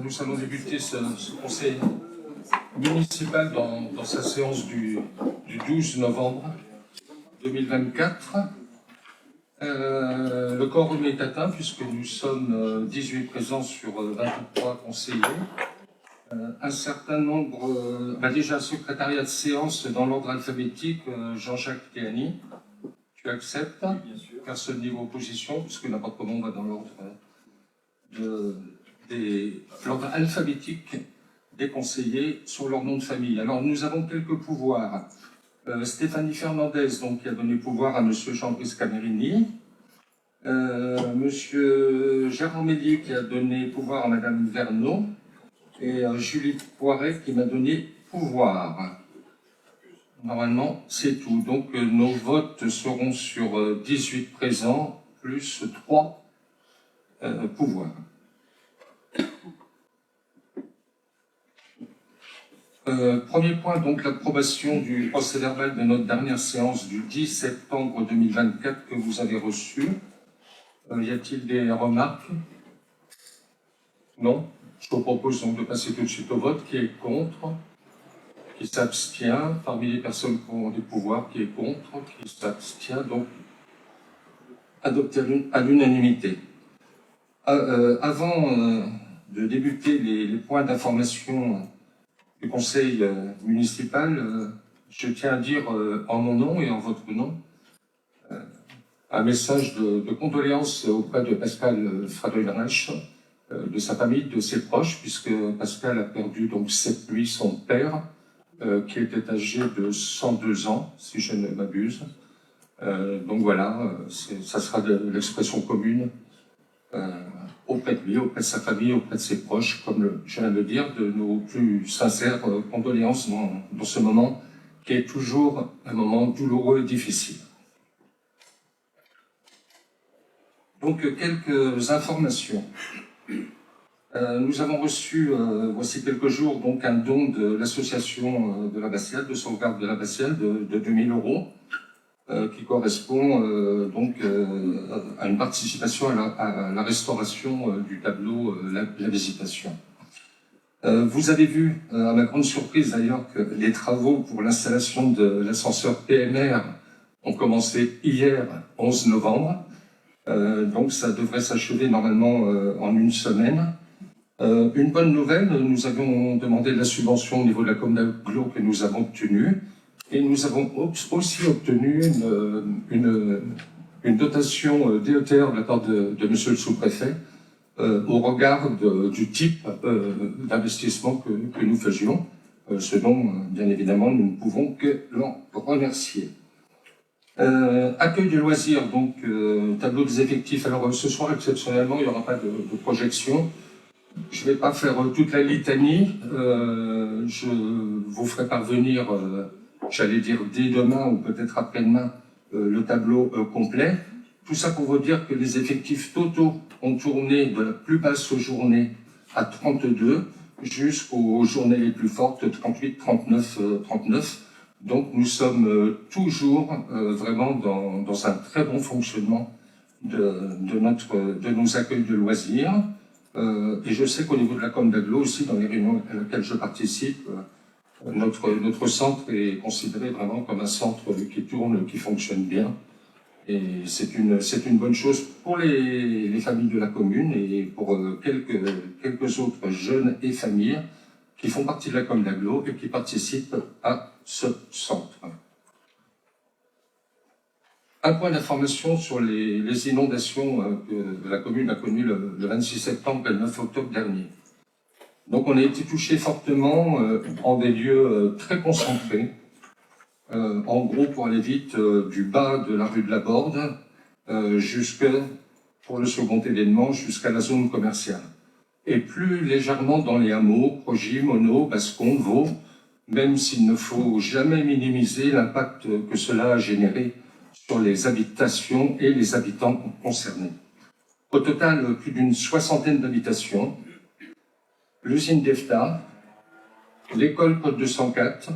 Nous allons débuter ce conseil municipal dans sa séance du 12 novembre 2024. Le quorum est atteint puisque nous sommes 18 présents sur 23 conseillers. Un certain nombre, déjà un secrétariat de séance dans l'ordre alphabétique, Jean-Jacques Théani. Tu acceptes? Oui, bien sûr. Personne n'y opposition, puisque n'importe comment on va dans l'ordre l'ordre alphabétique des conseillers sur leur nom de famille. Alors nous avons quelques pouvoirs. Stéphanie Fernandez, donc, qui a donné pouvoir à Monsieur Jean-Brice Camerini. Monsieur Gérard Mélier, qui a donné pouvoir à Madame Verneau. Et Julie Poiret, qui m'a donné pouvoir. Normalement, c'est tout. Donc nos votes seront sur 18 présents, plus 3 pouvoirs. Premier point, donc l'approbation du procès-verbal de notre dernière séance du 10 septembre 2024 que vous avez reçu. Y a-t-il des remarques? Non? Je vous propose donc de passer tout de suite au vote. Qui est contre? Qui s'abstient? Parmi les personnes qui ont des pouvoirs, qui est contre? Qui s'abstient? Donc, adopté à l'unanimité. Avant de débuter les points d'information du conseil municipal, je tiens à dire en mon nom et en votre nom un message de condoléances auprès de Pascal Freudenreich, de sa famille, de ses proches, puisque Pascal a perdu donc cette nuit son père, qui était âgé de 102 ans, si je ne m'abuse. Donc voilà, ça sera de l'expression commune auprès de lui, auprès de sa famille, auprès de ses proches, comme je viens de le dire, de nos plus sincères condoléances dans ce moment qui est toujours un moment douloureux et difficile. Donc, quelques informations. Nous avons reçu, voici quelques jours, donc un don de l'association de l'Abbatiale, de sauvegarde de l'Abbatiale, de 2000 €, qui correspond donc à une participation à la restauration du tableau La Visitation. Vous avez vu, à ma grande surprise d'ailleurs, que les travaux pour l'installation de l'ascenseur PMR ont commencé hier, 11 novembre. Donc ça devrait s'achever normalement en une semaine. Une bonne nouvelle, nous avions demandé de la subvention au niveau de la commune d'Aglo que nous avons obtenue. Et nous avons aussi obtenu une dotation DETR de la part de Monsieur le sous-préfet au regard du type d'investissement que nous faisions, ce dont, bien évidemment, nous ne pouvons que l'en remercier. Accueil de loisirs, donc tableau des effectifs. Alors ce soir, exceptionnellement, il n'y aura pas de projection. Je ne vais pas faire toute la litanie. Je vous ferai parvenir... j'allais dire dès demain ou peut-être après-demain, le tableau complet. Tout ça pour vous dire que les effectifs totaux ont tourné de la plus basse journée à 32 jusqu'aux journées les plus fortes, 38, 39, 39. Donc nous sommes toujours vraiment dans un très bon fonctionnement de nos accueils de loisirs. Et je sais qu'au niveau de la com d'Aglo aussi, dans les réunions auxquelles je participe, notre centre est considéré vraiment comme un centre qui tourne, qui fonctionne bien. Et c'est une bonne chose pour les familles de la commune et pour quelques autres jeunes et familles qui font partie de la commune d'Aglo et qui participent à ce centre. Un point d'information sur les inondations que la commune a connues le 26 septembre et le 9 octobre dernier. Donc on a été touché fortement en des lieux très concentrés, en gros pour aller vite du bas de la rue de la Borde pour le second événement jusqu'à la zone commerciale. Et plus légèrement dans les hameaux, Progis, Monod, Bascon, Vaux, même s'il ne faut jamais minimiser l'impact que cela a généré sur les habitations et les habitants concernés. Au total, plus d'une soixantaine d'habitations, l'usine d'EFTA, l'école Code 204,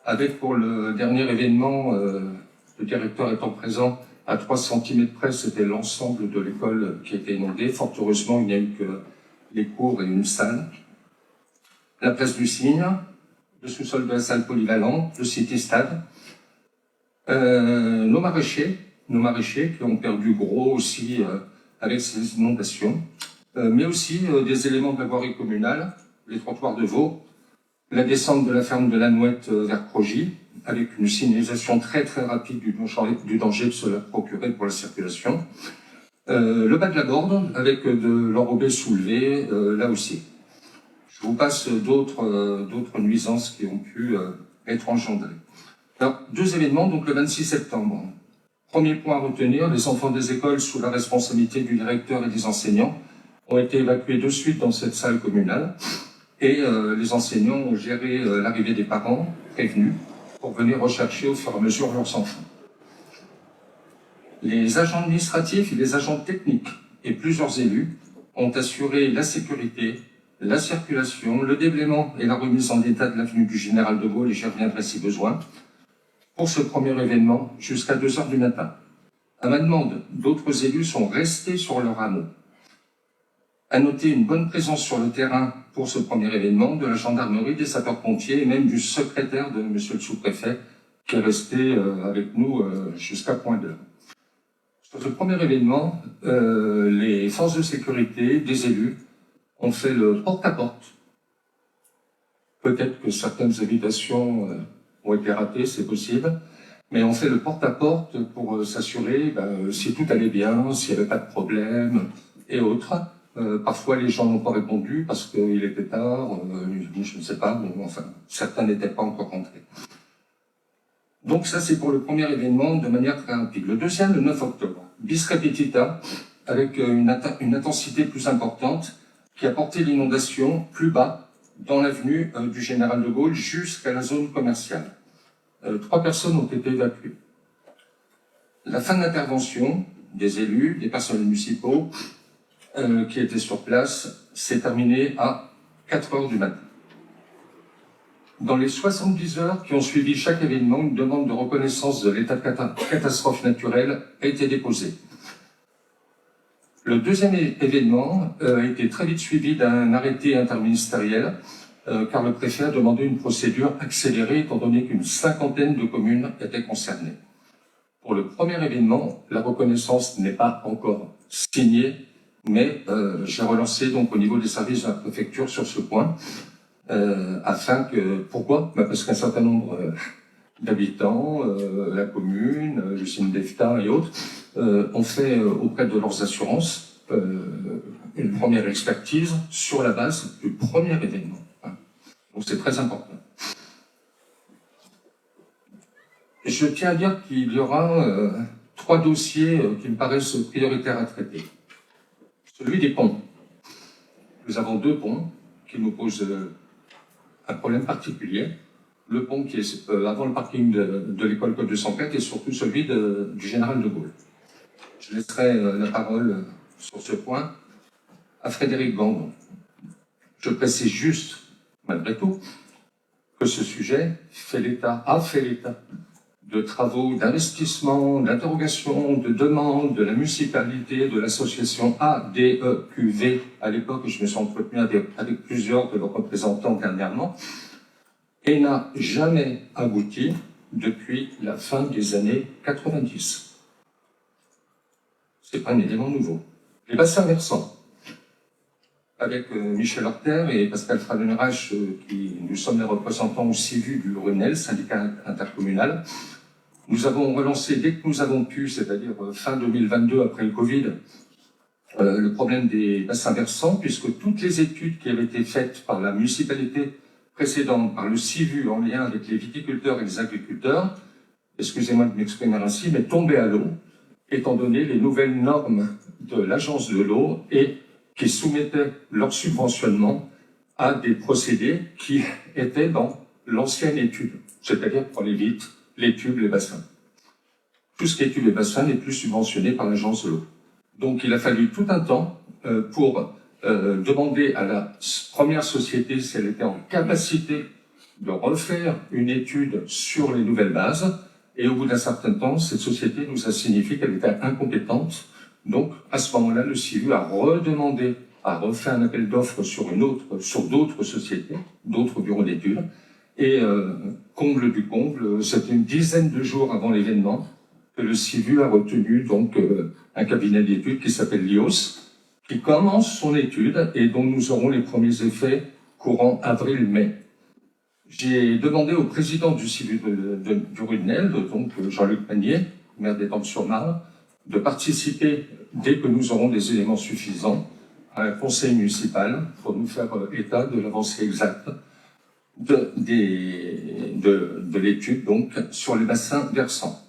avec pour le dernier événement, le directeur étant présent, à 3 cm près, c'était l'ensemble de l'école qui était inondée. Fort heureusement, il n'y a eu que les cours et une salle. La place du Cygne, le sous-sol de la salle polyvalente, le city-stade, nos maraîchers qui ont perdu gros aussi avec ces inondations, mais aussi des éléments de la voirie communale, les trottoirs de Vaud, la descente de la ferme de la Nouette vers Progy, avec une signalisation très rapide du danger de se la procurer pour la circulation. Le bas de la Borde, avec de l'enrobé soulevé, là aussi. Je vous passe d'autres nuisances qui ont pu être engendrées. Alors, 2 événements, donc le 26 septembre. Premier point à retenir, les enfants des écoles sous la responsabilité du directeur et des enseignants ont été évacués de suite dans cette salle communale et les enseignants ont géré l'arrivée des parents prévenus pour venir rechercher au fur et à mesure leurs enfants. Les agents administratifs et les agents techniques et plusieurs élus ont assuré la sécurité, la circulation, le déblaiement et la remise en état de l'avenue du Général de Gaulle, et j'y reviendrai si besoin, pour ce premier événement jusqu'à 2 h du matin. À ma demande, d'autres élus sont restés sur leur hameau. À noter une bonne présence sur le terrain pour ce premier événement de la gendarmerie, des sapeurs-pompiers et même du secrétaire de monsieur le sous-préfet qui est resté avec nous jusqu'à point d'heure. Sur ce premier événement, les forces de sécurité, des élus, ont fait le porte-à-porte. Peut-être que certaines habitations ont été ratées, c'est possible, mais on fait le porte-à-porte pour s'assurer si tout allait bien, s'il n'y avait pas de problème et autres. Parfois, les gens n'ont pas répondu parce qu'il était tard, je ne sais pas, mais enfin, certains n'étaient pas encore rentrés. Donc ça, c'est pour le premier événement de manière très rapide. Le deuxième, le 9 octobre, bis repetita, avec une intensité plus importante, qui a porté l'inondation plus bas dans l'avenue du Général de Gaulle jusqu'à la zone commerciale. 3 personnes ont été évacuées. La fin de l'intervention des élus, des personnels municipaux qui étaient sur place s'est terminée à 4 h du matin. Dans les 70 heures qui ont suivi chaque événement, une demande de reconnaissance de l'état de catastrophe naturelle a été déposée. Le deuxième événement a été très vite suivi d'un arrêté interministériel car le préfet a demandé une procédure accélérée étant donné qu'une 50aine de communes étaient concernées. Pour le premier événement, la reconnaissance n'est pas encore signée, mais j'ai relancé donc au niveau des services de la préfecture sur ce point, afin que... Pourquoi ? Parce qu'un certain nombre d'habitants, la commune, l'usine d'EFTA et autres, ont fait auprès de leurs assurances une première expertise sur la base du premier événement. Donc c'est très important. Je tiens à dire qu'il y aura 3 dossiers qui me paraissent prioritaires à traiter. Celui des ponts. Nous avons 2 ponts qui nous posent un problème particulier. Le pont qui est avant le parking de l'école Code 204 et surtout celui du Général de Gaulle. Je laisserai la parole sur ce point à Frédéric Gandon. Je précise juste, malgré tout, que ce sujet a fait l'état de travaux d'investissement, d'interrogation, de demande de la municipalité, de l'association ADEQV. À l'époque, je me suis entretenu avec plusieurs de leurs représentants dernièrement, et n'a jamais abouti depuis la fin des années 90. C'est pas un élément nouveau. Les bassins versants, avec Michel Horter et Pascal Fradenreich, qui nous sommes les représentants aussi vus du RUNEL, syndicat intercommunal, nous avons relancé dès que nous avons pu, c'est-à-dire fin 2022 après le Covid, le problème des bassins versants, puisque toutes les études qui avaient été faites par la municipalité précédente, par le CIVU en lien avec les viticulteurs et les agriculteurs, excusez-moi de m'exprimer ainsi, mais tombaient à l'eau, étant donné les nouvelles normes de l'agence de l'eau et qui soumettaient leur subventionnement à des procédés qui étaient dans l'ancienne étude, c'est-à-dire pour aller vite, les tubes, les bassins. Tout ce qui est tubes et bassins n'est plus subventionné par l'agence de l'eau. Donc il a fallu tout un temps pour demander à la première société si elle était en capacité de refaire une étude sur les nouvelles bases. Et au bout d'un certain temps, cette société nous a signifié qu'elle était incompétente. Donc, à ce moment-là, le CIVU a redemandé à refaire un appel d'offres sur d'autres sociétés, d'autres bureaux d'études. Et comble du comble, c'était une dizaine de jours avant l'événement que le CIVU a retenu donc un cabinet d'études qui s'appelle LIOS, qui commence son étude et dont nous aurons les premiers effets courant avril-mai. J'ai demandé au président du CIVU du Rudnel, donc Jean-Luc Magnier, maire d'Étampes-sur-Marne, de participer, dès que nous aurons des éléments suffisants, à un conseil municipal pour nous faire état de l'avancée exacte de l'étude donc sur les bassins versants.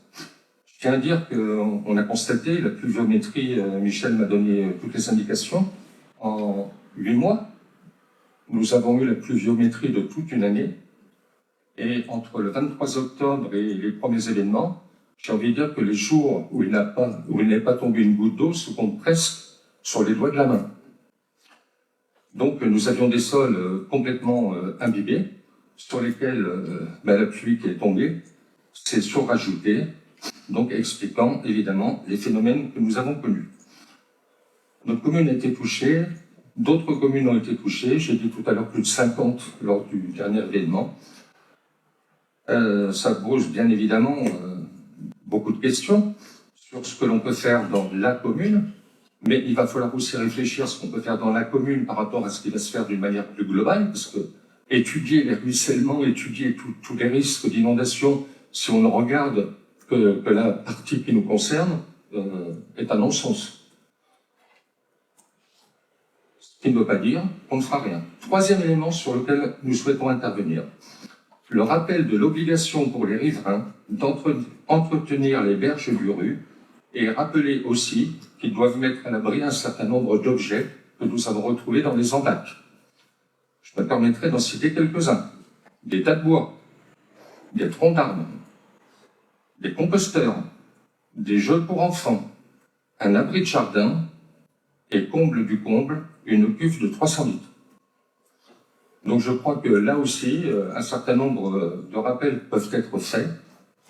Je tiens à dire qu'on a constaté la pluviométrie, Michel m'a donné toutes les indications, en 8 mois. Nous avons eu la pluviométrie de toute une année. Et entre le 23 octobre et les premiers événements, j'ai envie de dire que les jours où il n'est pas tombé une goutte d'eau se comptent presque sur les doigts de la main. Donc nous avions des sols complètement imbibés, sur lesquels la pluie qui est tombée s'est surrajoutée, donc expliquant évidemment les phénomènes que nous avons connus. Notre commune a été touchée, d'autres communes ont été touchées, j'ai dit tout à l'heure plus de 50 lors du dernier événement. Ça pose bien évidemment beaucoup de questions sur ce que l'on peut faire dans la commune, mais il va falloir aussi réfléchir à ce qu'on peut faire dans la commune par rapport à ce qui va se faire d'une manière plus globale, parce que étudier les ruissellements, étudier tous les risques d'inondation, si on ne regarde que la partie qui nous concerne, est un non-sens. Ce qui ne veut pas dire qu'on ne fera rien. Troisième élément sur lequel nous souhaitons intervenir. Le rappel de l'obligation pour les riverains d'entretenir les berges du Ruz et rappeler aussi qu'ils doivent mettre à l'abri un certain nombre d'objets que nous avons retrouvés dans les embâcles. Je me permettrai d'en citer quelques-uns. Des tas de bois, des troncs d'arbres, des composteurs, des jeux pour enfants, un abri de jardin et, comble du comble, une cuve de 300 litres. Donc je crois que là aussi, un certain nombre de rappels peuvent être faits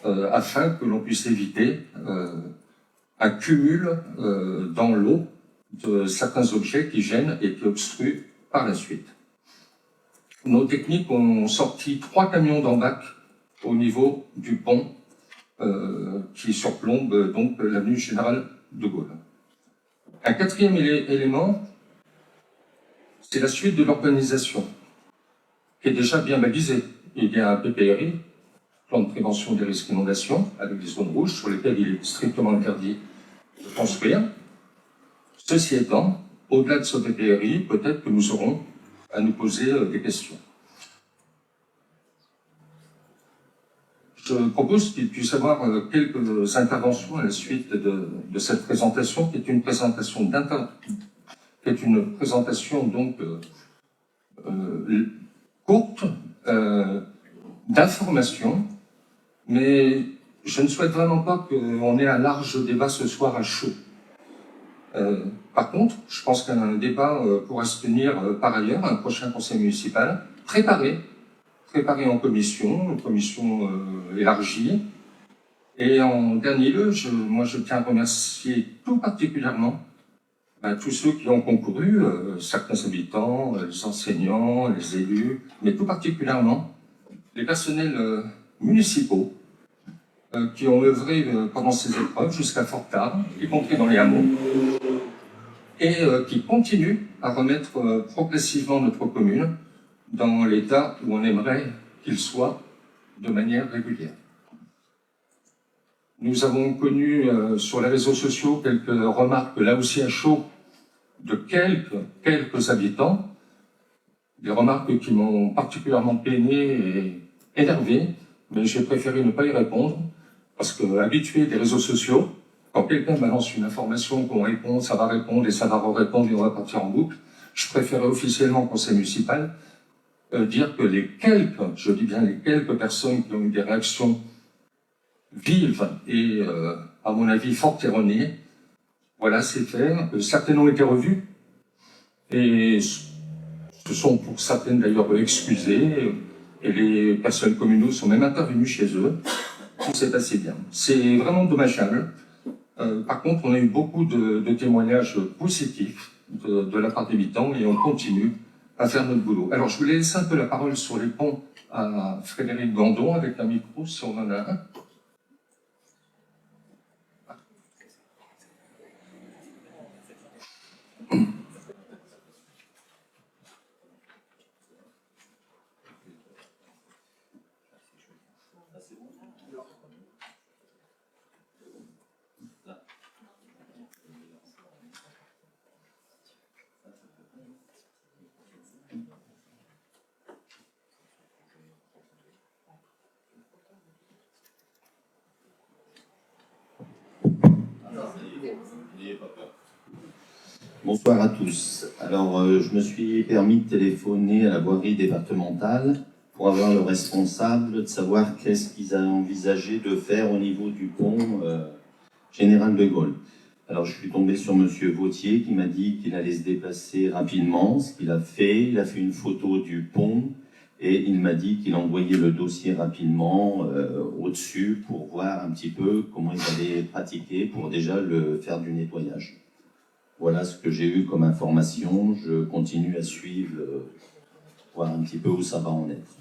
afin que l'on puisse éviter un cumul dans l'eau de certains objets qui gênent et qui obstruent par la suite. Nos techniques ont sorti 3 camions d'embac au niveau du pont qui surplombe donc l'avenue Général de Gaulle. Un quatrième élément, c'est la suite de l'urbanisation, qui est déjà bien balisée. Il y a un PPRI, plan de prévention des risques d'inondation, avec des zones rouges sur lesquelles il est strictement interdit de construire. Ceci étant, au-delà de ce PPRI, peut-être que nous aurons à nous poser des questions. Je propose qu'il puisse y avoir quelques interventions à la suite de cette présentation, qui est une présentation donc courte, d'information, mais je ne souhaite vraiment pas qu'on ait un large débat ce soir à chaud. Par contre, je pense qu'un débat pourra se tenir par ailleurs, un prochain conseil municipal, préparé en commission, une commission élargie. Et en dernier lieu, moi je tiens à remercier tout particulièrement tous ceux qui ont concouru, certains habitants, les enseignants, les élus, mais tout particulièrement les personnels municipaux qui ont œuvré pendant ces épreuves jusqu'à fort tard, y compris dans les hameaux, et qui continuent à remettre progressivement notre commune dans l'état où on aimerait qu'il soit de manière régulière. Nous avons connu sur les réseaux sociaux quelques remarques, là aussi à chaud, de quelques habitants, des remarques qui m'ont particulièrement peiné et énervé, mais j'ai préféré ne pas y répondre, parce que habitué des réseaux sociaux, quand quelqu'un balance une information, qu'on répond, ça va répondre et ça va répondre et on va partir en boucle, je préférais officiellement au conseil municipal dire que les quelques, je dis bien les quelques personnes qui ont eu des réactions vives et, à mon avis, fort erronées, voilà, c'est fait. Certaines ont été revues et se sont pour certaines d'ailleurs excusées et les personnes communaux sont même intervenues chez eux. Tout s'est passé bien. C'est vraiment dommageable. Par contre, on a eu beaucoup de témoignages positifs de la part des habitants et on continue à faire notre boulot. Alors, je voulais laisser un peu la parole sur les ponts à Frédéric Gandon avec un micro, si on en a un. Bonsoir à tous. Alors, je me suis permis de téléphoner à la voirie départementale pour avoir le responsable, de savoir qu'est-ce qu'ils avaient envisagé de faire au niveau du pont Général de Gaulle. Alors, je suis tombé sur Monsieur Vautier qui m'a dit qu'il allait se déplacer rapidement, ce qu'il a fait. Il a fait une photo du pont et il m'a dit qu'il envoyait le dossier rapidement au-dessus pour voir un petit peu comment il allait pratiquer pour déjà faire du nettoyage. Voilà ce que j'ai eu comme information. Je continue à suivre, voir un petit peu où ça va en être.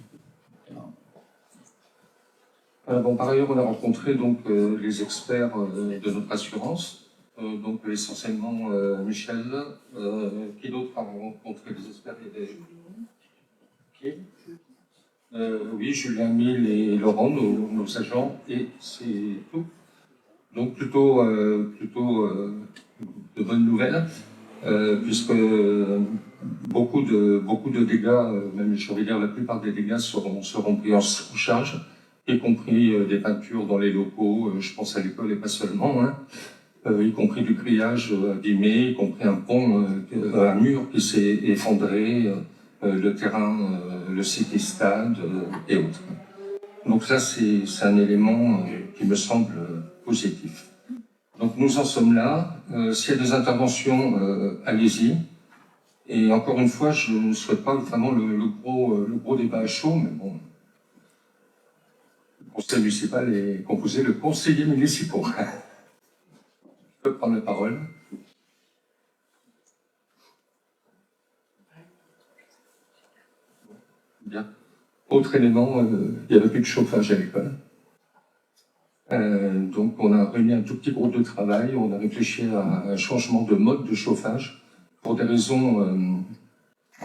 Voilà. Bon, par ailleurs, on a rencontré donc, les experts de notre assurance, donc essentiellement Michel. Qui d'autre a rencontré les experts Qui oui, Julien Mille et Laurent, nos agents, et c'est tout. Donc plutôt de bonnes nouvelles, puisque beaucoup de dégâts, même je vais dire la plupart des dégâts seront pris en charge, y compris des peintures dans les locaux, je pense à l'école et pas seulement, hein, y compris du grillage abîmé, y compris un pont, un mur qui s'est effondré, le terrain, le cité-stade et autres. Donc ça, c'est un élément qui me semble positif. Donc nous en sommes là. S'il y a des interventions, allez-y. Et encore une fois, je ne souhaite pas vraiment le gros débat à chaud, mais bon, le conseil municipal est composé de conseillers municipaux. Je peux prendre la parole. Bien. Autre élément, il n'y avait plus de chauffage à l'école. Donc on a réuni un tout petit groupe de travail, on a réfléchi à un changement de mode de chauffage pour des raisons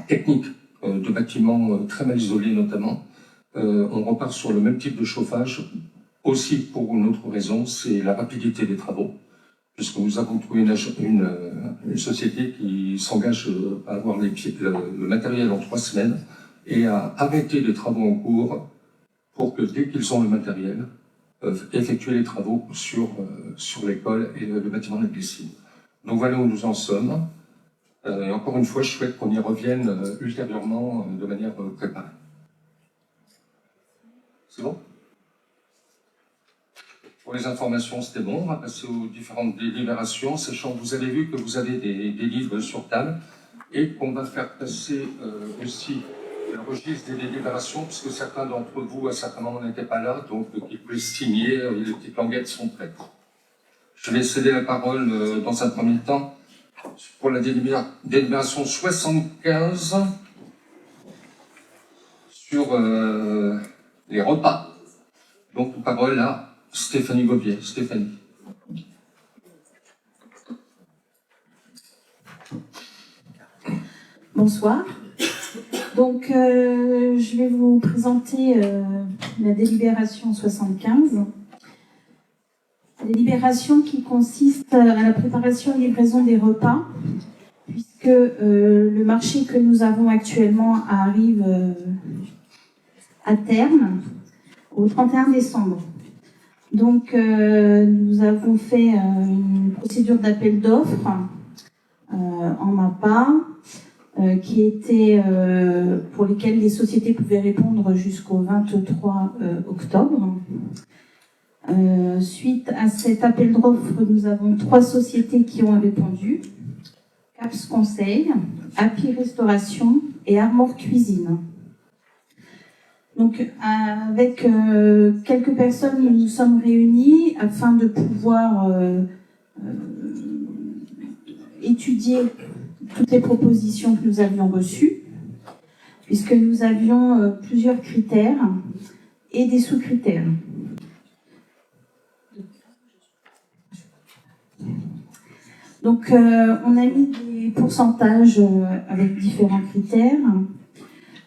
techniques de bâtiments très mal isolés notamment. On repart sur le même type de chauffage, aussi pour une autre raison, c'est la rapidité des travaux, puisque nous avons trouvé une société qui s'engage à avoir le matériel en 3 semaines et à arrêter les travaux en cours pour que dès qu'ils ont le matériel, effectuer les travaux sur l'école et le bâtiment de la Glycine. Donc voilà où nous en sommes. Et encore une fois, je souhaite qu'on y revienne ultérieurement de manière préparée. C'est bon? Pour les informations, c'était bon. On va passer aux différentes délibérations, sachant que vous avez vu que vous avez des livres sur table et qu'on va faire passer aussi le registre des délibérations, puisque certains d'entre vous, à certains moments, n'étaient pas là, donc ils pouvaient signer, les petites languettes sont prêtes. Je vais céder la parole dans un premier temps pour la délibération 75 sur les repas. Donc, la parole à Stéphanie Gobier. Stéphanie. Bonsoir. Donc, je vais vous présenter la délibération 75. Délibération qui consiste à la préparation et livraison des repas, puisque le marché que nous avons actuellement arrive à terme au 31 décembre. Donc, nous avons fait une procédure d'appel d'offres en MAPA pour lesquels les sociétés pouvaient répondre jusqu'au 23 octobre. Suite à cet appel d'offres, nous avons 3 sociétés qui ont répondu: CAPS Conseil, Happy Restauration et Armor Cuisine. Donc, avec quelques personnes, nous nous sommes réunis afin de pouvoir étudier toutes les propositions que nous avions reçues, puisque nous avions plusieurs critères et des sous-critères. Donc, on a mis des pourcentages avec différents critères.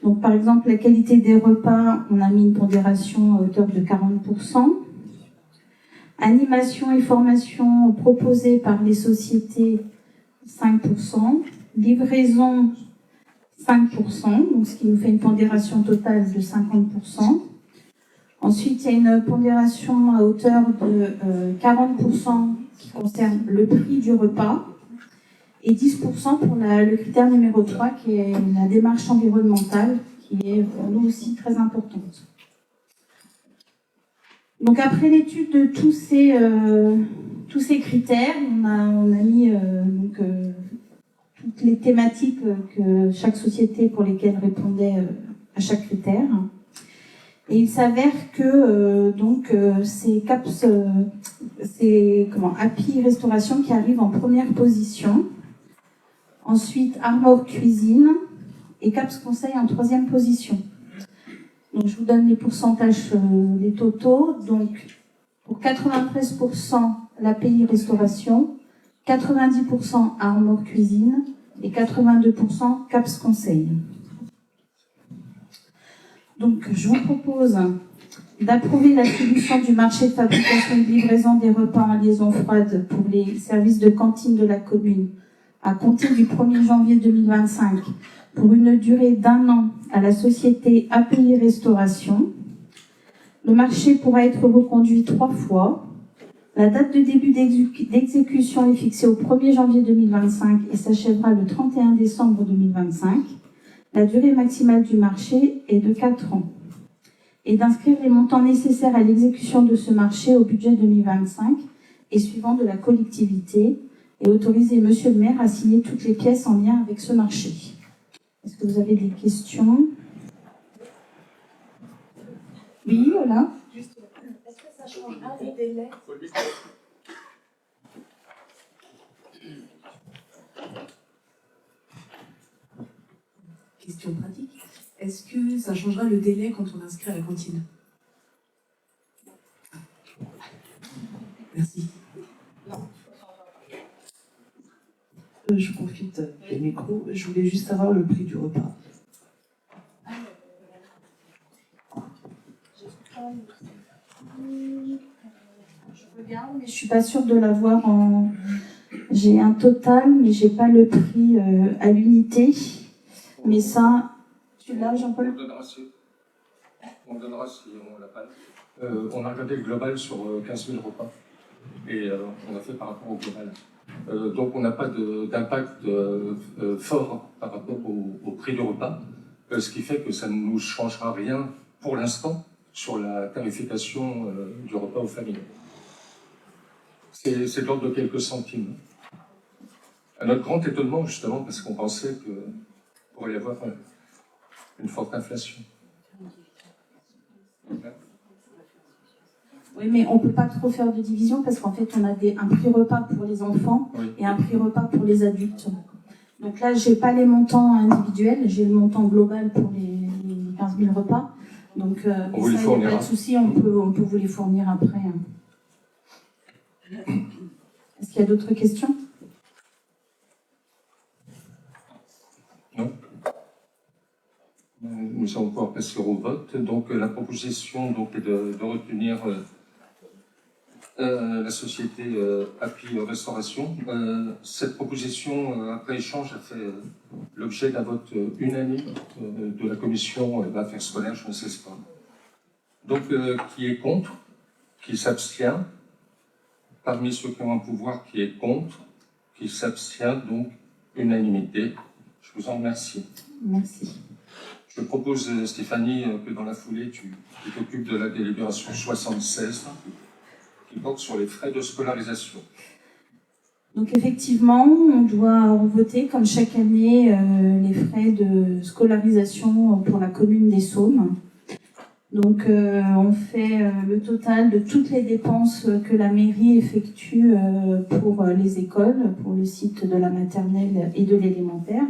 Donc, par exemple, la qualité des repas, on a mis une pondération à hauteur de 40%. Animation et formation proposées par les sociétés, 5%. Livraison, 5%, donc ce qui nous fait une pondération totale de 50%. Ensuite, il y a une pondération à hauteur de 40% qui concerne le prix du repas et 10% pour le critère numéro 3 qui est la démarche environnementale qui est pour nous aussi très importante. Donc après l'étude de tous ces critères, on a mis toutes les thématiques que chaque société pour lesquelles répondait à chaque critère. Et il s'avère que c'est CAPS, Happy Restauration qui arrive en première position. Ensuite, Armor Cuisine et CAPS Conseil en 3e position. Donc, je vous donne les pourcentages, les totaux. Donc, pour 93%, l'API Restauration, 90% Armor Cuisine et 82% CAPS Conseil. Donc, je vous propose d'approuver l'attribution du marché de fabrication et de livraison des repas en liaison froide pour les services de cantine de la commune à compter du 1er janvier 2025 pour une durée d'1 an à la société API Restauration. Le marché pourra être reconduit 3 fois. La date de début d'exécution est fixée au 1er janvier 2025 et s'achèvera le 31 décembre 2025. La durée maximale du marché est de 4 ans. Et d'inscrire les montants nécessaires à l'exécution de ce marché au budget 2025 et suivant de la collectivité et autoriser Monsieur le maire à signer toutes les pièces en lien avec ce marché. Est-ce que vous avez des questions? Oui, voilà. Est-ce que ça changera le délai? Question pratique. Est-ce que ça changera le délai quand on inscrit à la cantine? Merci. Je profite des micros. Je voulais juste savoir le prix du repas. Je regarde, mais je suis pas sûre de l'avoir en... J'ai un total, mais j'ai pas le prix à l'unité. Mais ça, tu l'as, Jean-Paul? On le donnera si on l'a pas. On a regardé le global sur 15 000 repas et on a fait par rapport au global. Donc on n'a pas d'impact fort par rapport au prix du repas, ce qui fait que ça ne nous changera rien pour l'instant sur la tarification du repas aux familles. C'est de l'ordre de quelques centimes. À notre grand étonnement, justement, parce qu'on pensait qu'il pourrait y avoir une forte inflation. Oui, mais on ne peut pas trop faire de division parce qu'en fait, on a un prix repas pour les enfants et un prix repas pour les adultes. Donc là, je n'ai pas les montants individuels, j'ai le montant global pour les 15 000 repas. Donc, ça, il n'y a pas de souci, on peut vous les fournir après. Est-ce qu'il y a d'autres questions? Non. Nous allons pouvoir passer au vote. Donc, la proposition est de retenir la société Happy Restauration. Cette proposition, après échange, a fait l'objet d'un vote unanime de la commission d'affaires scolaires, je ne sais pas. Donc, qui est contre, qui s'abstient, parmi ceux qui ont un pouvoir, qui est contre, qui s'abstient, donc unanimité. Je vous en remercie. Merci. Je propose, Stéphanie, que dans la foulée, tu t'occupes de la délibération 76, qui porte sur les frais de scolarisation. Donc effectivement, on doit voter, comme chaque année, les frais de scolarisation pour la commune des Saumes. Donc on fait le total de toutes les dépenses que la mairie effectue pour les écoles, pour le site de la maternelle et de l'élémentaire.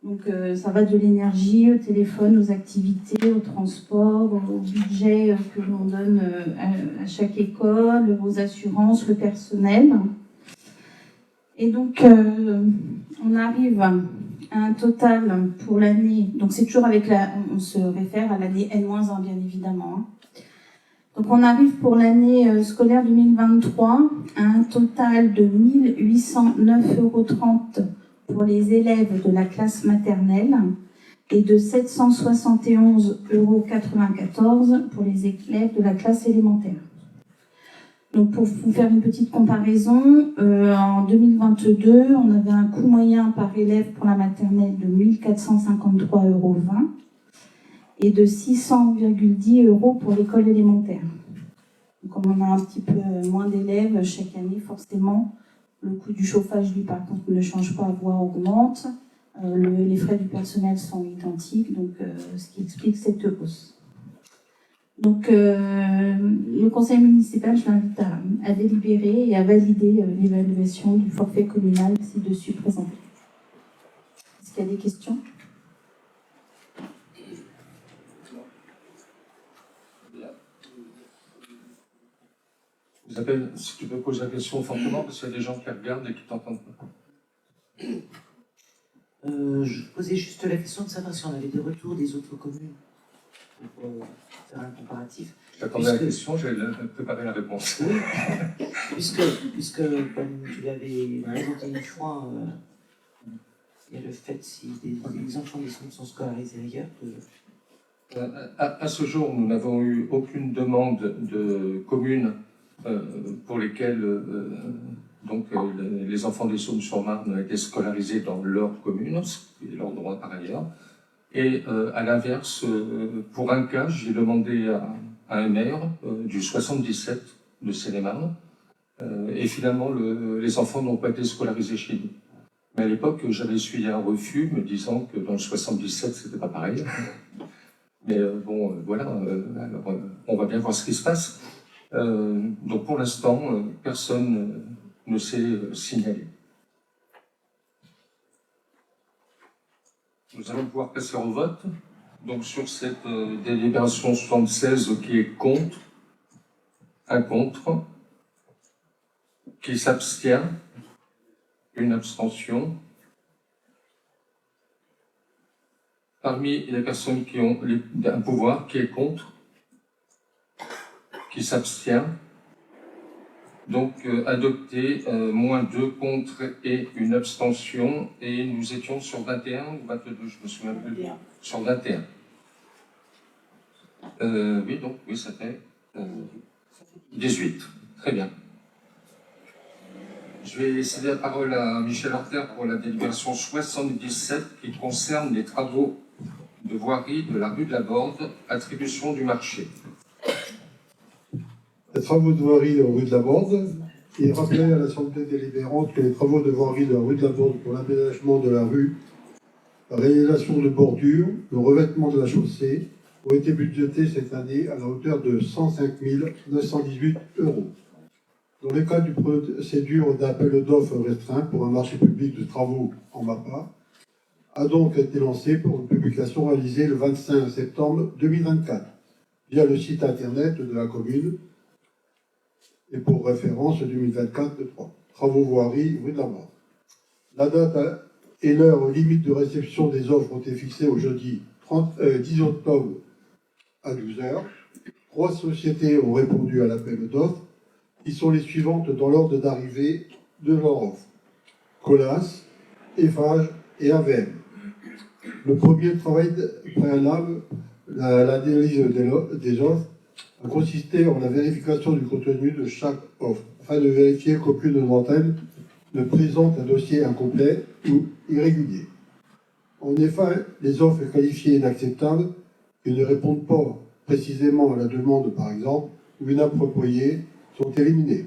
Donc ça va de l'énergie au téléphone, aux activités, au transport, au budget que l'on donne à chaque école, aux assurances, le personnel. Et donc on arrive à un total pour l'année, donc c'est toujours avec on se réfère à l'année N-1 bien évidemment. Donc on arrive pour l'année scolaire 2023 à un total de 1 809,30 € pour les élèves de la classe maternelle et de 771,94 € pour les élèves de la classe élémentaire. Donc pour vous faire une petite comparaison, en 2022, on avait un coût moyen par élève pour la maternelle de 1 453,20 € et de 600,10 € pour l'école élémentaire. Donc comme on a un petit peu moins d'élèves chaque année, forcément, le coût du chauffage, lui, par contre, ne change pas, voire augmente. Les frais du personnel sont identiques, donc ce qui explique cette hausse. Donc, le conseil municipal, je l'invite à délibérer et à valider l'évaluation du forfait communal ci-dessus présenté. Est-ce qu'il y a des questions ? Isabelle, si tu peux poser la question fortement, parce qu'il y a des gens qui regardent et qui t'entendent pas. Je posais juste la question de savoir si on avait des retours des autres communes pour faire un comparatif. J'attendais la question, j'allais préparer la réponse. Oui, puisque comme tu l'avais présenté une fois, il y a le fait si des enfants des Saumes sont scolarisés ailleurs que... À ce jour, nous n'avons eu aucune demande de communes pour lesquelles les enfants des Saumes-sur-Marne ont été scolarisés dans leur commune, ce qui est leur droit par ailleurs. Et à l'inverse, pour un cas, j'ai demandé à un maire du 77 de Seine-et-Marne, et finalement les enfants n'ont pas été scolarisés chez nous. Mais à l'époque, j'avais essuyé un refus me disant que dans le 77, c'était pas pareil. Mais voilà, alors, on va bien voir ce qui se passe. Donc pour l'instant, personne ne s'est signalé. Nous allons pouvoir passer au vote. Donc sur cette délibération 76 qui est contre, un contre, qui s'abstient, une abstention. Parmi les personnes qui ont un pouvoir, qui est contre, qui s'abstient. Donc adopté, moins 2 contre et une abstention. Et nous étions sur 21 ou 22, je me souviens plus. Sur 21. Oui, ça fait 18. Très bien. Je vais céder la parole à Michel Horter pour la délibération 77 qui concerne les travaux de voirie de la rue de la Borde, attribution du marché. Les travaux de voirie de la rue de la Borde, il rappelait à l'Assemblée délibérante que les travaux de voirie de la rue de la Borde pour l'aménagement de la rue, la réalisation de bordures, le revêtement de la chaussée ont été budgétés cette année à la hauteur de 105 918 €. Dans le cadre d'une procédure d'appel d'offres restreint pour un marché public de travaux en MAPA, a donc été lancé pour une publication réalisée le 25 septembre 2024 via le site internet de la commune et pour référence 2024-3. Travaux voirie, rue de la Borde. La date et l'heure limite de réception des offres ont été fixées au jeudi 10 octobre à 12 h. 3 sociétés ont répondu à l'appel d'offres, qui sont les suivantes dans l'ordre d'arrivée de leur offre. Colas, Eiffage et AVM. Le premier travail préalable, l'analyse des offres, a consisté en la vérification du contenu de chaque offre, afin de vérifier qu'aucune d'entre elles ne présentent un dossier incomplet ou irrégulier. En effet, les offres qualifiées inacceptables qui ne répondent pas précisément à la demande, par exemple, ou inappropriées, sont éliminées.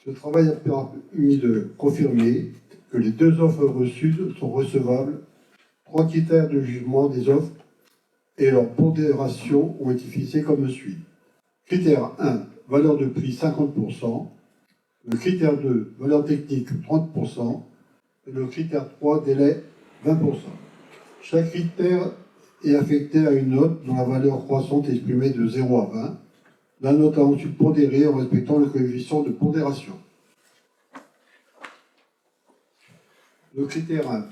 Ce travail a permis de confirmer que les 2 offres reçues sont recevables. 3 critères de jugement des offres et leur pondération ont été fixés comme suit. Critère 1, valeur de prix 50%. Le critère 2, valeur technique 30%. Et le critère 3, délai 20%. Chaque critère est affecté à une note dont la valeur croissante est exprimée de 0 à 20. La note a ensuite pondéré en respectant le coefficient de pondération. Le critère 1,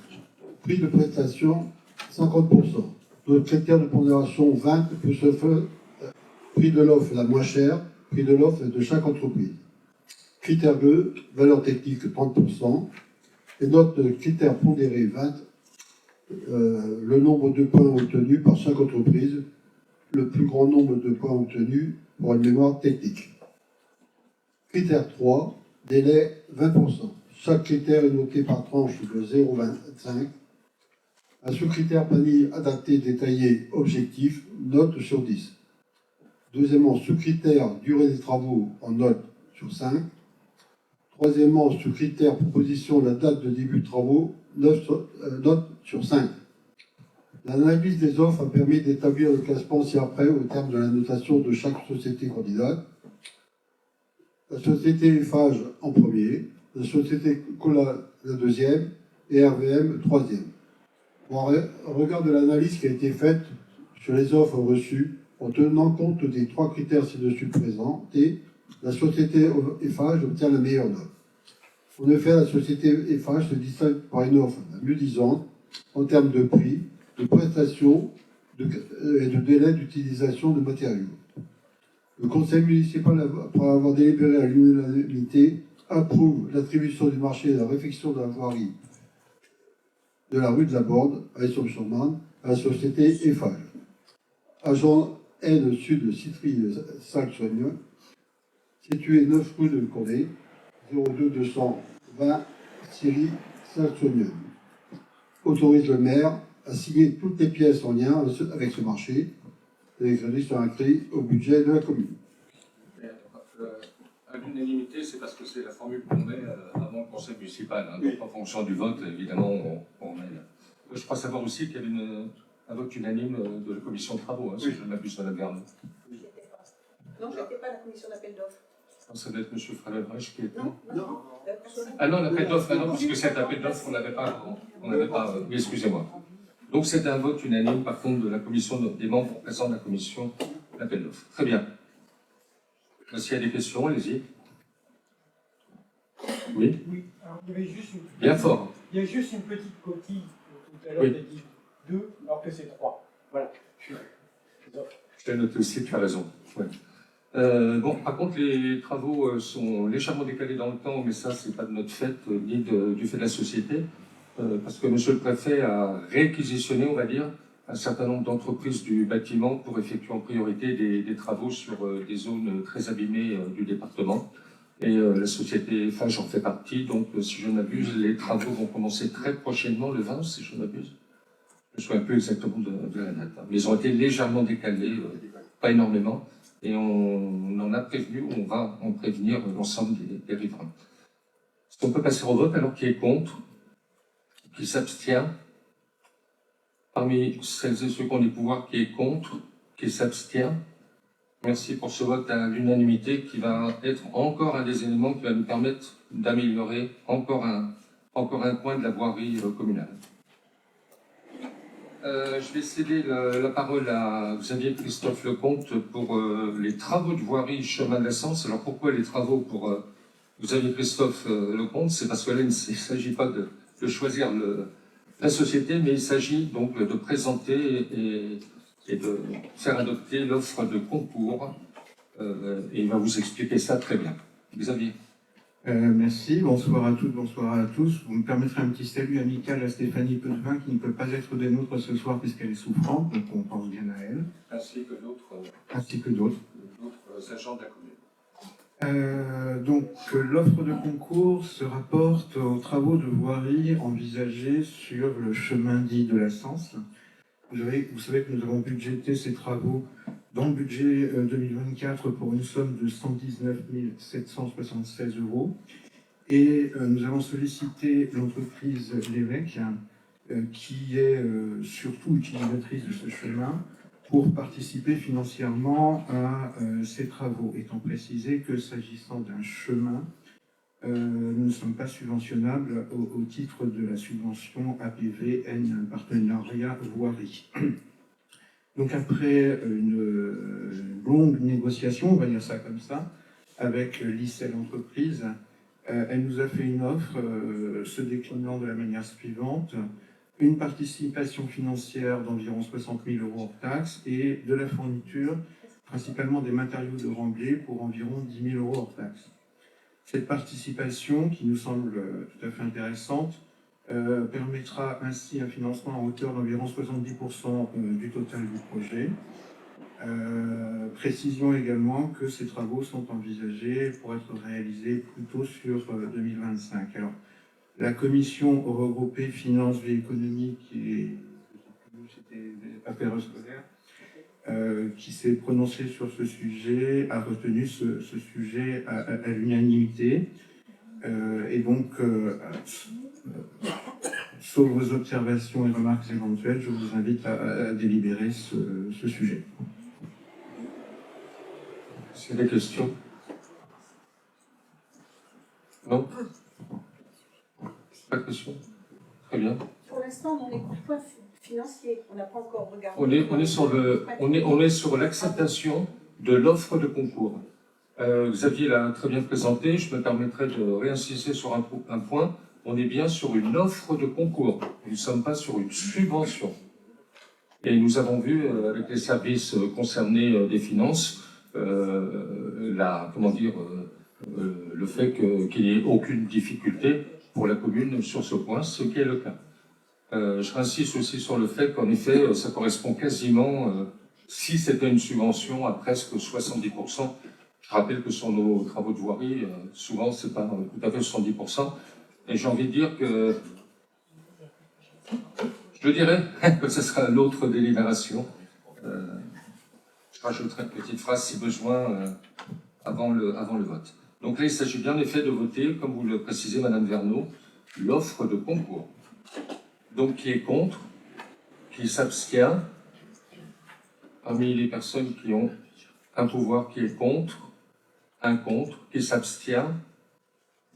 prix de prestation 50%. Le critère de pondération 20 peut se faire prix de l'offre la moins chère, prix de l'offre de chaque entreprise. Critère 2, valeur technique 30%. Et note de critère pondéré 20, le nombre de points obtenus par chaque entreprise, le plus grand nombre de points obtenus pour une mémoire technique. Critère 3, délai 20%. Chaque critère est noté par tranche de 0,25. Un sous-critère panier adapté, détaillé, objectif, note sur 10. Deuxièmement, sous-critère durée des travaux en note sur 5. Troisièmement, sous-critère proposition de la date de début de travaux, note sur 5. L'analyse des offres a permis d'établir le classement ci-après au terme de la notation de chaque société candidate. La société Eiffage en premier, la société Cola la deuxième et RVM troisième. En regard de l'analyse qui a été faite sur les offres reçues, en tenant compte des 3 critères ci-dessus présentés, la société Eiffage obtient la meilleure note. En effet, la société Eiffage se distingue par une offre la mieux disante en termes de prix, de prestations et de délai d'utilisation de matériaux. Le conseil municipal, après avoir délibéré à l'unanimité, approuve l'attribution du marché de la réfection de la voirie de la rue de la Borde, à Essonnes-sur-Marne, à la société Eiffage. Agent N Sud Citry-Sac-Soigneux, situé 9 rue de Condé, 02 220 Syrie Sac-Soigneux. Autorise le maire à signer toutes les pièces en lien avec ce marché. Les crédits sont inscrits au budget de la commune. À l'unanimité, c'est parce que c'est la formule qu'on met avant le conseil municipal. Hein. Donc, en fonction du vote, évidemment, on met. Je crois savoir aussi qu'il y avait un vote unanime de la commission de travaux, hein, si je ne m'abuse, Madame Verne. Non, je n'étais pas à la commission d'appel d'offres. Ça doit être M. Fralebrecht qui est. Non. Ah non, l'appel d'offres, non, parce que cet appel d'offres, on n'avait pas. Oui, excusez-moi. Donc c'est un vote unanime, par contre, de la commission des membres présents de la commission d'appel d'offres. Très bien. S'il y a des questions, allez-y. Oui. Oui, alors il y avait juste une Bien fort. Il y a juste une petite coquille, tout à l'heure, Oui. tu as dit 2, alors que c'est 3. Voilà. Je l'ai noté aussi, tu as raison. Ouais. Bon, par contre, les travaux sont légèrement décalés dans le temps, mais ça, c'est pas de notre fait, ni du fait de la société, parce que Monsieur le Préfet a réquisitionné, on va dire, un certain nombre d'entreprises du bâtiment pour effectuer en priorité des travaux sur des zones très abîmées du département. Et la société Eiffage en fait partie, donc si je ne m'abuse, les travaux vont commencer très prochainement, le 20, si je ne m'abuse. Je ne me souviens plus exactement de la date, hein. Mais ils ont été légèrement décalés, pas énormément, et on en a prévenu, on va en prévenir l'ensemble des riverains. Est-ce qu'on peut passer au vote alors qui est contre, qui s'abstient? Parmi celles et ceux qui ont des pouvoirs, qui est contre, qui s'abstient? Merci pour ce vote à l'unanimité qui va être encore un des éléments qui va nous permettre d'améliorer encore un coin de la voirie communale. Je vais céder la parole à Xavier Christophe Lecomte pour les travaux de voirie chemin de la Sens. Alors pourquoi les travaux pour Xavier Christophe Lecomte? C'est parce que là, il ne s'agit pas de choisir la société, mais il s'agit donc de présenter et de faire adopter l'offre de concours. Et il va vous expliquer ça très bien. Xavier. Merci, bonsoir à toutes, bonsoir à tous. Vous me permettrez un petit salut amical à Stéphanie Peuvin qui ne peut pas être des nôtres ce soir puisqu'elle est souffrante, donc on pense bien à elle. Ainsi que d'autres Ainsi que d'autres. agents de la L'offre de concours se rapporte aux travaux de voirie envisagés sur le chemin dit de la Sens. Vous savez que nous avons budgété ces travaux dans le budget 2024 pour une somme de 119 776 €. Et nous avons sollicité l'entreprise L'Évêque, qui est surtout utilisatrice de ce chemin, pour participer financièrement à ces travaux, étant précisé que s'agissant d'un chemin, nous ne sommes pas subventionnables au titre de la subvention APVN Partenariat Voirie. Donc après une longue négociation, on va dire ça comme ça, avec l'ICEL Entreprise, elle nous a fait une offre se déclinant de la manière suivante: une participation financière d'environ 60 000 € hors taxes et de la fourniture, principalement des matériaux de remblai, pour environ 10 000 € hors taxes. Cette participation, qui nous semble tout à fait intéressante, permettra ainsi un financement à hauteur d'environ 70% du total du projet. Précision également que ces travaux sont envisagés pour être réalisés plutôt sur 2025. Alors, la commission regroupée Finances, Vie économique et Affaires scolaires, qui s'est prononcée sur ce sujet, a retenu ce sujet à l'unanimité. Et donc, sauf vos observations et remarques éventuelles, je vous invite à délibérer ce sujet. C'est des questions? Non? Pas de questions? Très bien. Pour l'instant, on est au point financier. On n'a pas encore regardé. On est sur l'acceptation de l'offre de concours. Xavier l'a très bien présenté. Je me permettrai de réinsister sur un point. On est bien sur une offre de concours. Nous ne sommes pas sur une subvention. Et nous avons vu avec les services concernés des finances le fait qu'il n'y ait aucune difficulté pour la commune sur ce point, ce qui est le cas. Je insiste aussi sur le fait qu'en effet, ça correspond quasiment, si c'était une subvention, à presque 70%. Je rappelle que sur nos travaux de voirie, souvent, c'est pas tout à fait 70%. Et j'ai envie de dire que, je dirais que ce sera l'autre délibération. Je rajouterai une petite phrase si besoin avant le vote. Donc là, il s'agit bien en effet de voter, comme vous le précisez, Madame Verneau, l'offre de concours. Donc qui est contre, qui s'abstient, parmi les personnes qui ont un pouvoir qui est contre, un contre, qui s'abstient.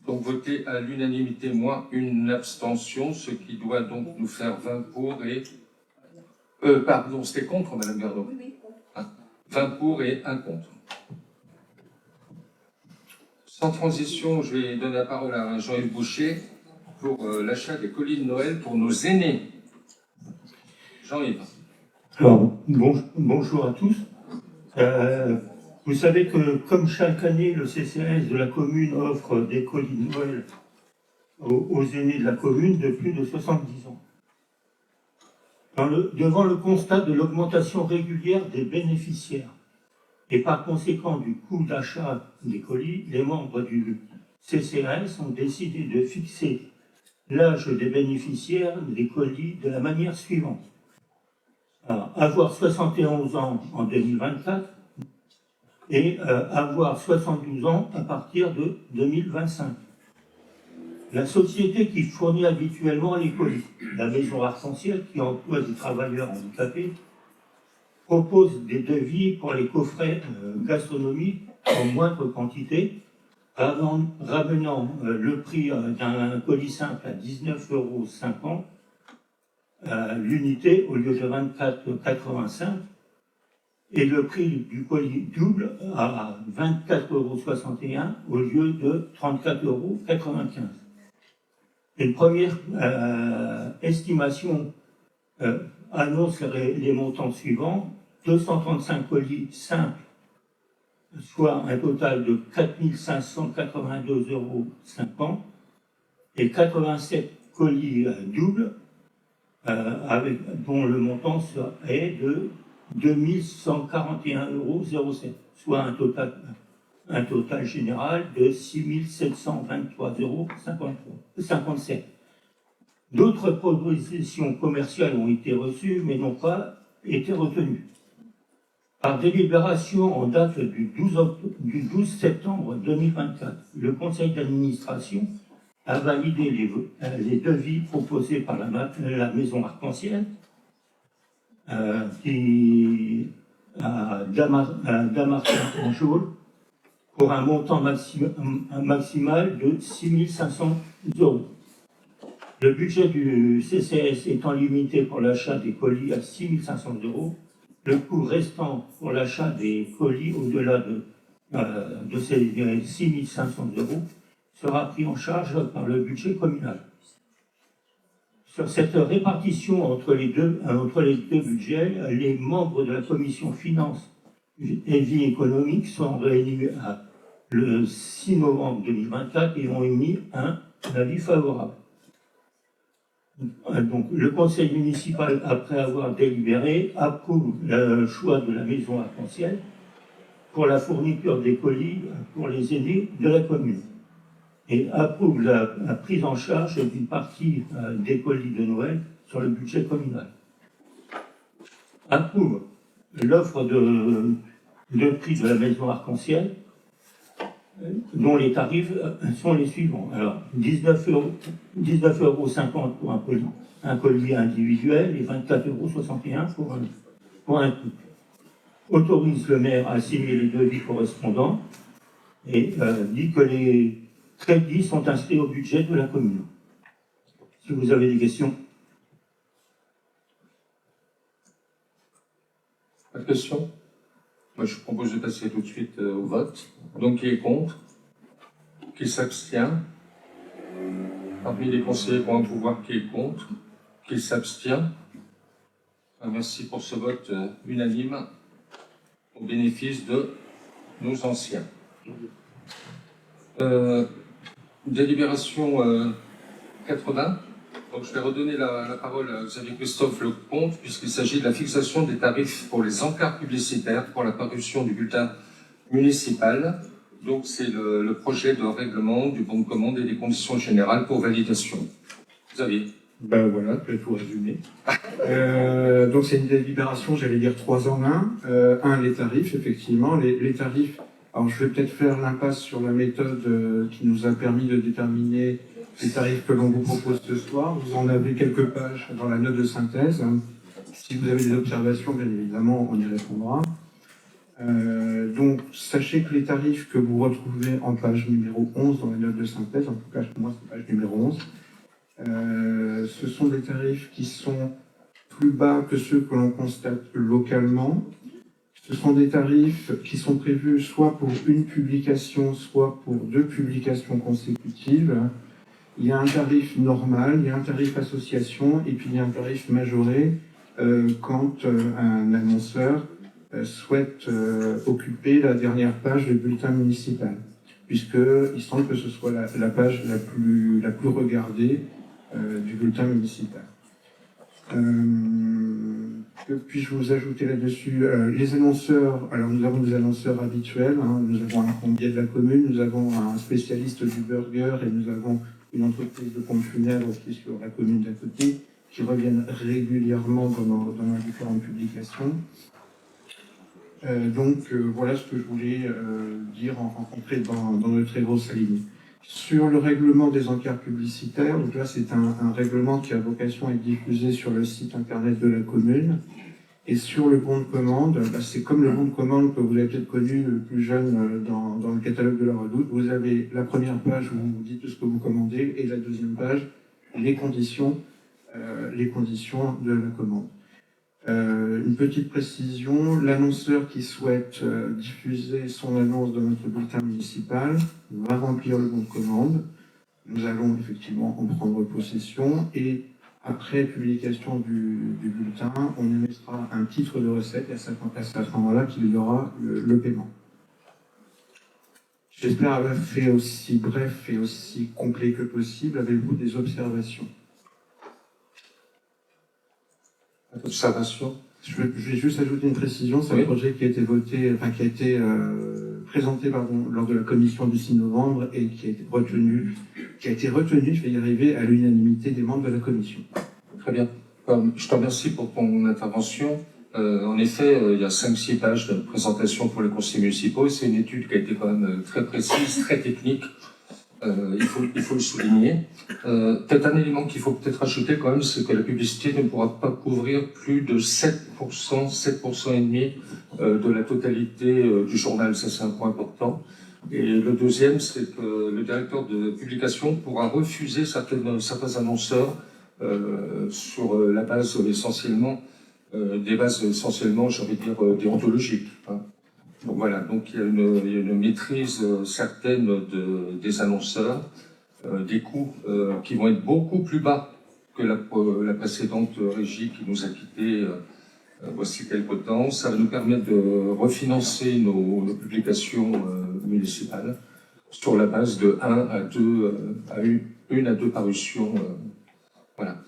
Donc voter à l'unanimité moins une abstention, ce qui doit donc nous faire 20 pour et... pardon, c'était contre, Madame Verneau. Oui, 20 pour et 1 contre. Sans transition, je vais donner la parole à Jean-Yves Boucher pour l'achat des colis de Noël pour nos aînés. Jean-Yves. Alors, bonjour à tous. Vous savez que, comme chaque année, le CCAS de la commune offre des colis de Noël aux aînés de la commune de plus de 70 ans. Devant le constat de l'augmentation régulière des bénéficiaires et par conséquent du coût d'achat des colis, les membres du CCAS ont décidé de fixer l'âge des bénéficiaires des colis de la manière suivante. Alors, avoir 71 ans en 2024 et avoir 72 ans à partir de 2025. La société qui fournit habituellement les colis, la Maison Arc-en-Ciel, qui emploie des travailleurs handicapés, propose des devis pour les coffrets gastronomiques en moindre quantité, ramenant le prix d'un colis simple à 19,50 € l'unité au lieu de 24,85 € et le prix du colis double à 24,61 € au lieu de 34,95 €. Une première estimation annonce les montants suivants: 235 colis simples, soit un total de 4 582,50 € et 87 colis doubles, dont le montant est de 2 141,07 €, soit un total un total général de 6 723,57 €. D'autres propositions commerciales ont été reçues, mais n'ont pas été retenues. Par délibération en date du 12 septembre 2024, le Conseil d'administration a validé les devis proposés par la Maison Arc-en-Ciel, qui à Damartin-en-Jaule, pour un montant maximal de 6 500 €. Le budget du CCS étant limité pour l'achat des colis à 6 500 €, le coût restant pour l'achat des colis au-delà de ces 6 500 € sera pris en charge par le budget communal. Sur cette répartition entre les deux budgets, les membres de la commission finances et vie économique sont réunis le 6 novembre 2024 et ont émis un avis favorable. Donc, le conseil municipal, après avoir délibéré, approuve le choix de la Maison Arc-en-Ciel pour la fourniture des colis pour les aînés de la commune et approuve la prise en charge d'une partie des colis de Noël sur le budget communal. Approuve l'offre de prix de la Maison Arc-en-Ciel, dont les tarifs sont les suivants. Alors, 19,50 € pour un colis individuel et 24,61 € pour un couple. Autorise le maire à signer les devis correspondants et dit que les crédits sont inscrits au budget de la commune. Si vous avez des questions. Pas de questions? Moi, je propose de passer tout de suite au vote. Donc, qui est contre? Qui s'abstient? Parmi les conseillers qui ont un pouvoir, qui est contre? Qui s'abstient? Merci pour ce vote unanime au bénéfice de nos anciens. Délibération 80. Donc, je vais redonner la parole à Xavier Christophe Lecomte, puisqu'il s'agit de la fixation des tarifs pour les encarts publicitaires pour la parution du bulletin municipal. Donc, c'est le projet de règlement du bon de commande et des conditions générales pour validation. Xavier. Ben voilà, tu as tout résumé. Donc c'est une délibération, j'allais dire 3 en 1. Les tarifs, effectivement. Les tarifs, alors je vais peut-être faire l'impasse sur la méthode qui nous a permis de déterminer les tarifs que l'on vous propose ce soir. Vous en avez quelques pages dans la note de synthèse. Si vous avez des observations, bien évidemment, on y répondra. Donc sachez que les tarifs que vous retrouvez en page numéro 11 dans la note de synthèse, en tout cas pour moi c'est page numéro 11, ce sont des tarifs qui sont plus bas que ceux que l'on constate localement. Ce sont des tarifs qui sont prévus soit pour une publication, soit pour 2 publications consécutives. Il y a un tarif normal, il y a un tarif association, et puis il y a un tarif majoré quand un annonceur souhaite occuper la dernière page du bulletin municipal, puisqu'il semble que ce soit la page la plus regardée du bulletin municipal. Que puis-je vous ajouter là-dessus? Les annonceurs, alors nous avons des annonceurs habituels, nous avons un plombier de la commune, nous avons un spécialiste du burger et nous avons une entreprise de pompes funèbres qui est sur la commune d'à côté, qui reviennent régulièrement dans nos différentes publications. Voilà ce que je voulais dire en rentrée dans de très grosses lignes. Sur le règlement des encarts publicitaires, donc là c'est un règlement qui a vocation à être diffusé sur le site internet de la commune. Et sur le bon de commande, c'est comme le bon de commande que vous avez peut-être connu le plus jeune dans le catalogue de la Redoute. Vous avez la première page où vous dites tout ce que vous commandez et la deuxième page, les conditions de la commande. Une petite précision, l'annonceur qui souhaite diffuser son annonce dans notre bulletin municipal va remplir le bon de commande. Nous allons effectivement en prendre possession et après publication du bulletin, on émettra un titre de recette et à ce moment-là qu'il y aura le paiement. J'espère avoir fait aussi bref et aussi complet que possible. Avez-vous des observations? Observation. Je vais juste ajouter une précision, c'est un projet qui a été voté, qui a été présenté lors de la commission du 6 novembre et qui a été retenu, je vais y arriver, à l'unanimité des membres de la commission. Très bien. Je te remercie pour ton intervention. En effet, il y a 5-6 pages de présentation pour les conseils municipaux et c'est une étude qui a été quand même très précise, très technique. Il faut le souligner. Peut-être un élément qu'il faut peut-être ajouter quand même, c'est que la publicité ne pourra pas couvrir plus de 7% et demi de la totalité du journal. Ça, c'est un point important. Et le deuxième, c'est que le directeur de publication pourra refuser certains annonceurs sur la base essentiellement des bases essentiellement, j'ai envie de dire, déontologiques. Hein. Donc voilà, donc il y a une maîtrise certaine des annonceurs, des coûts qui vont être beaucoup plus bas que la précédente régie qui nous a quittés voici quelque temps. Ça va nous permettre de refinancer nos publications municipales sur la base de 1 à 2, une à deux parutions. Voilà.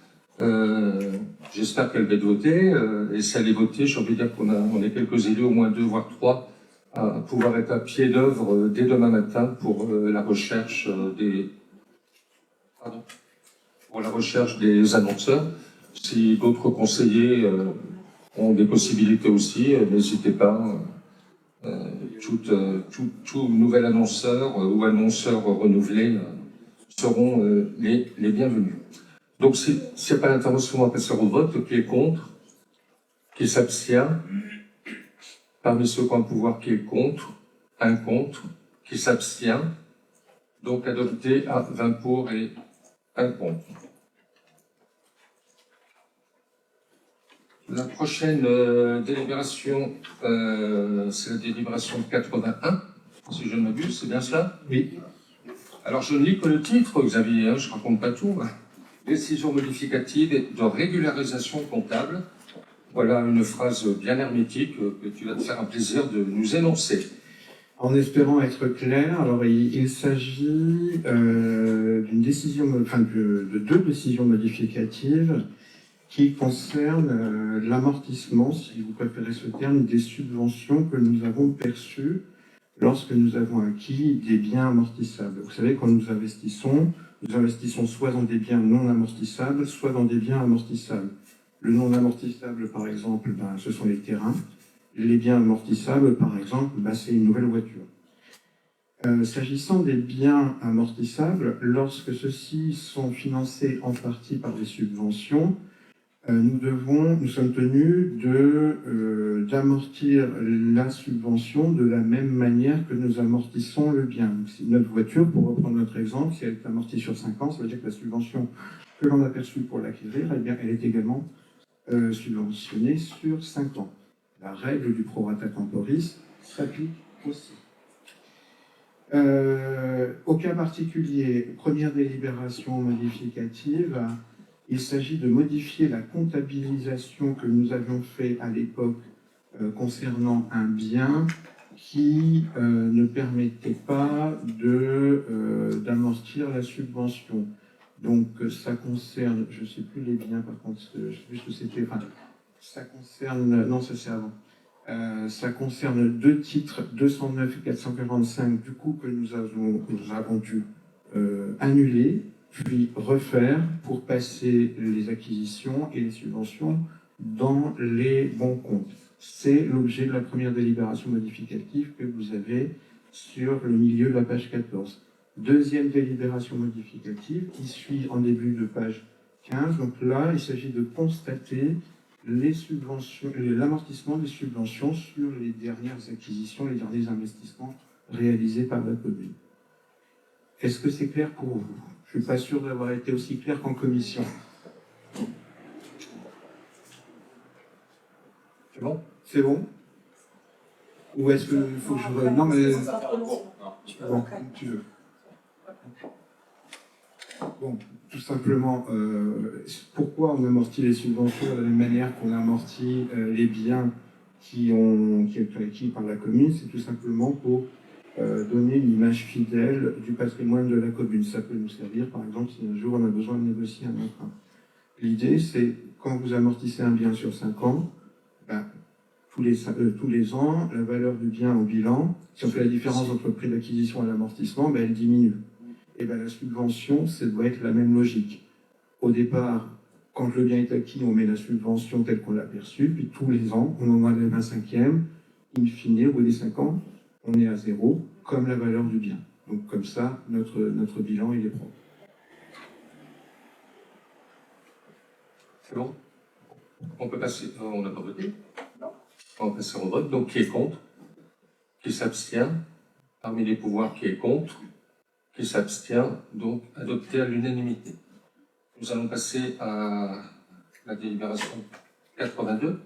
J'espère qu'elle va être votée, et si elle est votée, j'ai envie de dire qu'on est quelques élus, au moins 2 voire 3, à pouvoir être à pied d'œuvre dès demain matin pour la recherche des annonceurs. Si d'autres conseillers ont des possibilités aussi, n'hésitez pas. Tout nouvel annonceur ou annonceur renouvelé seront les bienvenus. Donc, s'il n'y a pas d'intervention, on va passer au vote. Qui est contre? Qui s'abstient? Parmi ceux qui ont le pouvoir, qui est contre? Un contre. Qui s'abstient? Donc, adopté à 20 pour et 1 contre. La prochaine délibération, c'est la délibération 81, si je ne m'abuse, c'est bien cela? Oui. Alors, je ne lis que le titre, Xavier, hein, je ne raconte pas tout. Décision modificative de régularisation comptable. Voilà une phrase bien hermétique que tu vas te faire un plaisir de nous énoncer. En espérant être clair, alors il s'agit d'une décision, de 2 décisions modificatives qui concernent l'amortissement, si vous préférez ce terme, des subventions que nous avons perçues lorsque nous avons acquis des biens amortissables. Vous savez, quand nous investissons soit dans des biens non amortissables, soit dans des biens amortissables. Le non amortissable, par exemple, ce sont les terrains. Les biens amortissables, par exemple, c'est une nouvelle voiture. S'agissant des biens amortissables, lorsque ceux-ci sont financés en partie par des subventions, nous sommes tenus d'amortir la subvention de la même manière que nous amortissons le bien. Donc, si notre voiture, pour reprendre notre exemple, si elle est amortie sur 5 ans, ça veut dire que la subvention que l'on a perçue pour l'acquérir, eh bien, elle est également subventionnée sur 5 ans. La règle du prorata temporis s'applique aussi. Au cas particulier, première délibération modificative, il s'agit de modifier la comptabilisation que nous avions fait à l'époque concernant un bien qui ne permettait pas d'amortir la subvention. Donc ça concerne, je ne sais plus les biens par contre, je sais plus ce que c'était, ça concerne, non ça c'est avant, ça concerne 2 titres 209 et 445 du coup que nous avons dû annuler, puis refaire pour passer les acquisitions et les subventions dans les bons comptes. C'est l'objet de la première délibération modificative que vous avez sur le milieu de la page 14. Deuxième délibération modificative qui suit en début de page 15. Donc là, il s'agit de constater les subventions, l'amortissement des subventions sur les dernières acquisitions, les derniers investissements réalisés par la commune. Est-ce que c'est clair pour vous? Je ne suis pas sûr d'avoir été aussi clair qu'en commission. C'est bon? C'est bon? Ou est-ce qu'il faut que je... Non, mais... Bon, tu veux. Bon, tout simplement, pourquoi on amortit les subventions de la même manière qu'on amortit les biens qui ont été acquis par la commune? C'est tout simplement pour donner une image fidèle du patrimoine de la commune. Ça peut nous servir, par exemple, si un jour on a besoin de négocier un emprunt. L'idée, c'est, quand vous amortissez un bien sur 5 ans, tous les ans, la valeur du bien au bilan, si on fait la différence entre le prix d'acquisition et l'amortissement, ben, elle diminue. Et ben, la subvention, ça doit être la même logique. Au départ, quand le bien est acquis, on met la subvention telle qu'on l'a perçue, puis tous les ans, on en enlève un cinquième, in fine, au bout des 5 ans, on est à 0, comme la valeur du bien. Donc comme ça, notre bilan, il est propre. C'est bon? On peut passer. On n'a pas voté? Non. On va passer au vote. Donc, qui est contre? Qui s'abstient? Parmi les pouvoirs, qui est contre? Qui s'abstient? Donc, adopté à l'unanimité. Nous allons passer à la délibération 82.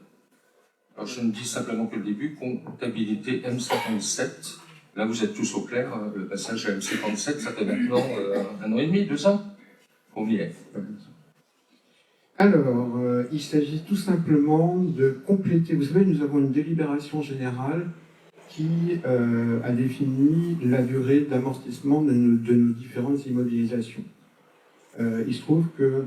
Alors, je ne dis simplement que le début, comptabilité M57. Là, vous êtes tous au clair. Le passage à M57, ça fait maintenant 1 an et demi, 2 ans. On y est. Alors, il s'agit tout simplement de compléter. Vous savez, nous avons une délibération générale qui a défini la durée d'amortissement de nos différentes immobilisations. Il se trouve que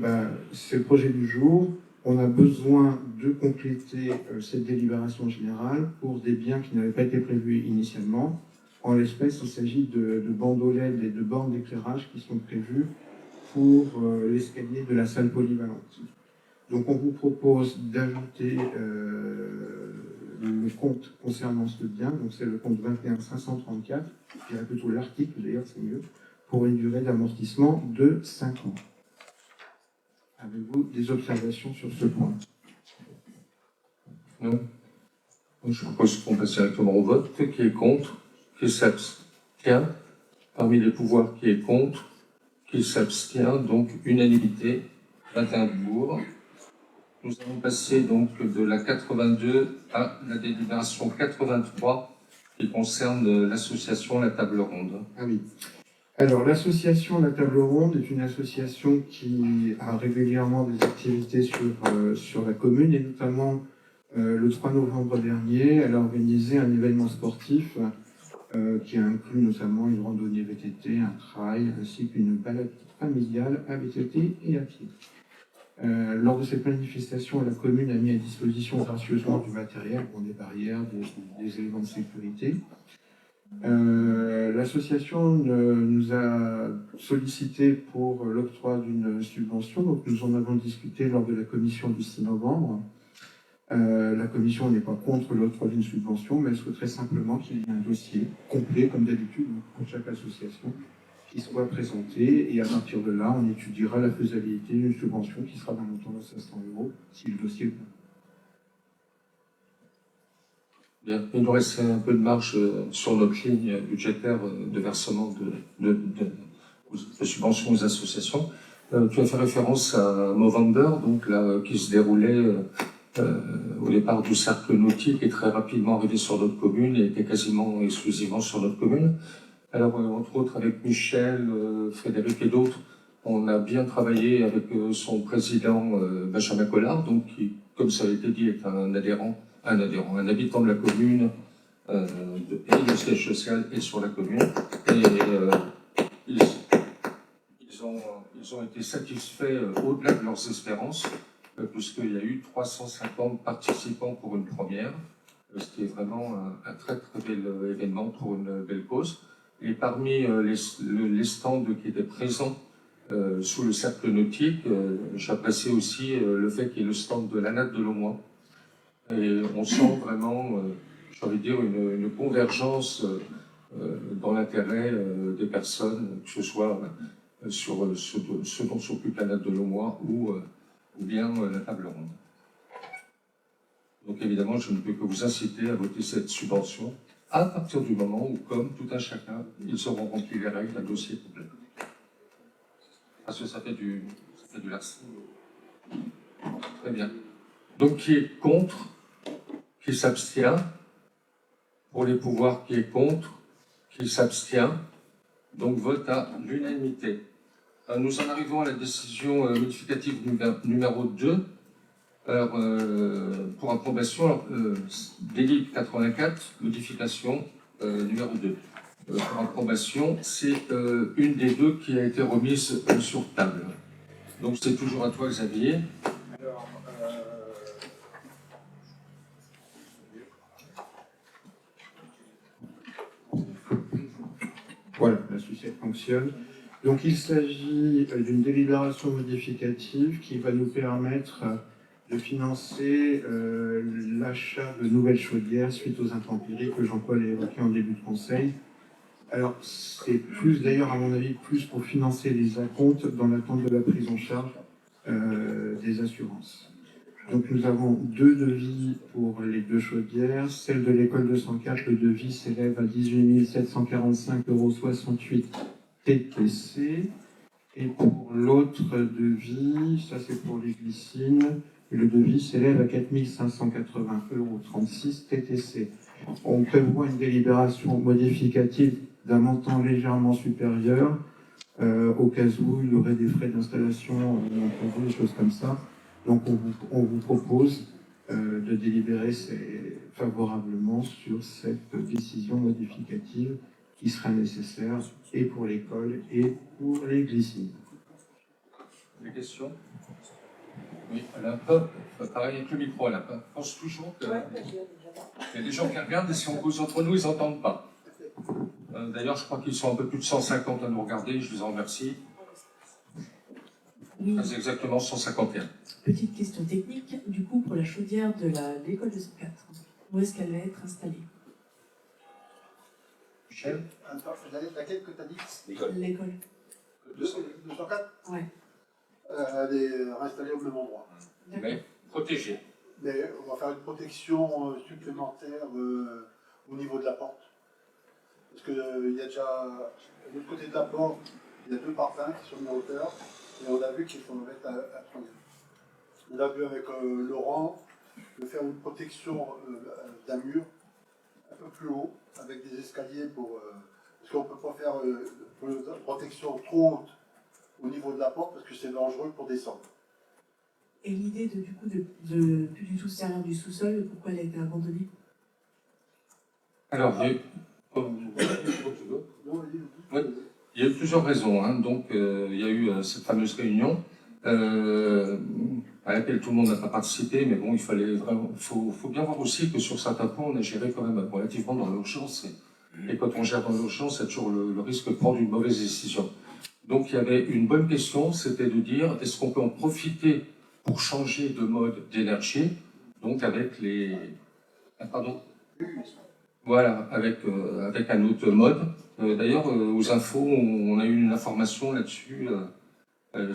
c'est le projet du jour. On a besoin de compléter cette délibération générale pour des biens qui n'avaient pas été prévus initialement. En l'espèce, il s'agit de bandeaux LED et de bornes d'éclairage qui sont prévues pour l'escalier de la salle polyvalente. Donc on vous propose d'ajouter le compte concernant ce bien, donc c'est le compte 21 534, je dirais plutôt l'article d'ailleurs, c'est mieux, pour une durée d'amortissement de 5 ans. Avez-vous des observations sur ce point? Non. Donc, je propose qu'on passe directement au vote. Qui est contre? Qui s'abstient? Parmi les pouvoirs, qui est contre? Qui s'abstient? Donc, unanimité, 21 pour. Nous allons passer donc de la 82 à la délibération 83 qui concerne l'association La Table Ronde. Ah oui. Alors, l'association La Table Ronde est une association qui a régulièrement des activités sur la commune, et notamment le 3 novembre dernier, elle a organisé un événement sportif qui a inclus notamment une randonnée VTT, un trail, ainsi qu'une balade familiale à VTT et à pied. Lors de cette manifestation, la commune a mis à disposition gracieusement du matériel, des barrières, des éléments de sécurité. L'association nous a sollicité pour l'octroi d'une subvention, donc nous en avons discuté lors de la commission du 6 novembre. La commission n'est pas contre l'octroi d'une subvention, mais elle souhaiterait simplement qu'il y ait un dossier complet, comme d'habitude, pour chaque association, qui soit présenté, et à partir de là, on étudiera la faisabilité d'une subvention qui sera d'un montant de 500 €, si le dossier est bon. Bien. Il nous reste un peu de marge sur notre ligne budgétaire de versement de subventions aux associations. Tu as fait référence à Movember, donc là, qui se déroulait au départ du cercle nautique et très rapidement arrivé sur notre commune et était quasiment exclusivement sur notre commune. Alors, entre autres, avec Michel, Frédéric et d'autres, on a bien travaillé avec son président Benjamin Collard, donc qui, comme ça a été dit, est un habitant de la commune, et le siège social est sur la commune. Et ils ont été satisfaits au-delà de leurs espérances, puisqu'il y a eu 350 participants pour une première, ce qui est vraiment un très très bel événement pour une belle cause. Et parmi les stands qui étaient présents sous le cercle nautique, j'apprécie aussi le fait qu'il y ait le stand de la natte de l'Aumois. Et on sent vraiment, j'ai envie de dire, une convergence dans l'intérêt des personnes, que ce soit sur ce dont s'occupe la natte de l'Aumois ou bien la table ronde. Donc évidemment, je ne peux que vous inciter à voter cette subvention à partir du moment où, comme tout un chacun, ils auront rempli les règles d'un dossier complet. Parce que ça fait du larcin. Très bien. Donc qui est contre? Qui s'abstient? Pour les pouvoirs, qui est contre? Qui s'abstient? Donc vote à l'unanimité. Nous en arrivons à la décision modificative numéro 2. Alors, pour approbation, délib 84, modification numéro 2. Pour approbation, c'est une des deux qui a été remise sur table. Donc c'est toujours à toi, Xavier. Alors, fonctionne. Donc il s'agit d'une délibération modificative qui va nous permettre de financer l'achat de nouvelles chaudières suite aux intempéries que Jean-Paul a évoqué en début de conseil. Alors c'est plus d'ailleurs à mon avis plus pour financer les acomptes dans l'attente de la prise en charge des assurances. Donc nous avons 2 devis pour les 2 chaudières. Celle de l'école 204, le devis s'élève à 18 745,68 € TTC. Et pour l'autre devis, ça c'est pour les glycines, le devis s'élève à 4 580,36 € TTC. On prévoit une délibération modificative d'un montant légèrement supérieur, au cas où il y aurait des frais d'installation, des choses comme ça. Donc on vous propose de délibérer favorablement sur cette décision modificative qui sera nécessaire et pour l'école et pour les glycines. Des questions? Oui, Alain, pareil avec le micro, Alain. Pense toujours qu'il y a des gens qui regardent et si on cause entre nous, ils n'entendent pas. D'ailleurs, je crois qu'ils sont un peu plus de 150 à nous regarder, je les en remercie. Oui. C'est exactement 151. Petite question technique, du coup, pour la chaudière de l'école de 104, où est-ce qu'elle va être installée? Michel? Laquelle que tu as dit? L'école. 204? Ouais. Elle est installée au même endroit. Mais protégé. Mais on va faire une protection supplémentaire au niveau de la porte. Parce qu'il y a déjà, de l'autre côté de la porte, il y a 2 parpaings qui sont mis en hauteur. Et on a vu qu'il faut le mettre à 3. On a vu avec Laurent de faire une protection d'un mur un peu plus haut, avec des escaliers pour. Parce qu'on ne peut pas faire une protection trop haute au niveau de la porte parce que c'est dangereux pour descendre. Et l'idée de plus du tout se servir du sous-sol, pourquoi elle a été abandonnée? Alors, il y a eu plusieurs raisons. Hein. Donc, il y a eu cette fameuse réunion à laquelle tout le monde n'a pas participé, mais bon, il fallait vraiment. Faut bien voir aussi que sur certains points, on a géré quand même relativement dans l'urgence. Et quand on gère dans l'urgence, il y a toujours le risque de prendre une mauvaise décision. Donc, il y avait une bonne question, c'était de dire est-ce qu'on peut en profiter pour changer de mode d'énergie, donc avec les. Pardon. Voilà, avec un autre mode. D'ailleurs, aux infos, on a eu une information là-dessus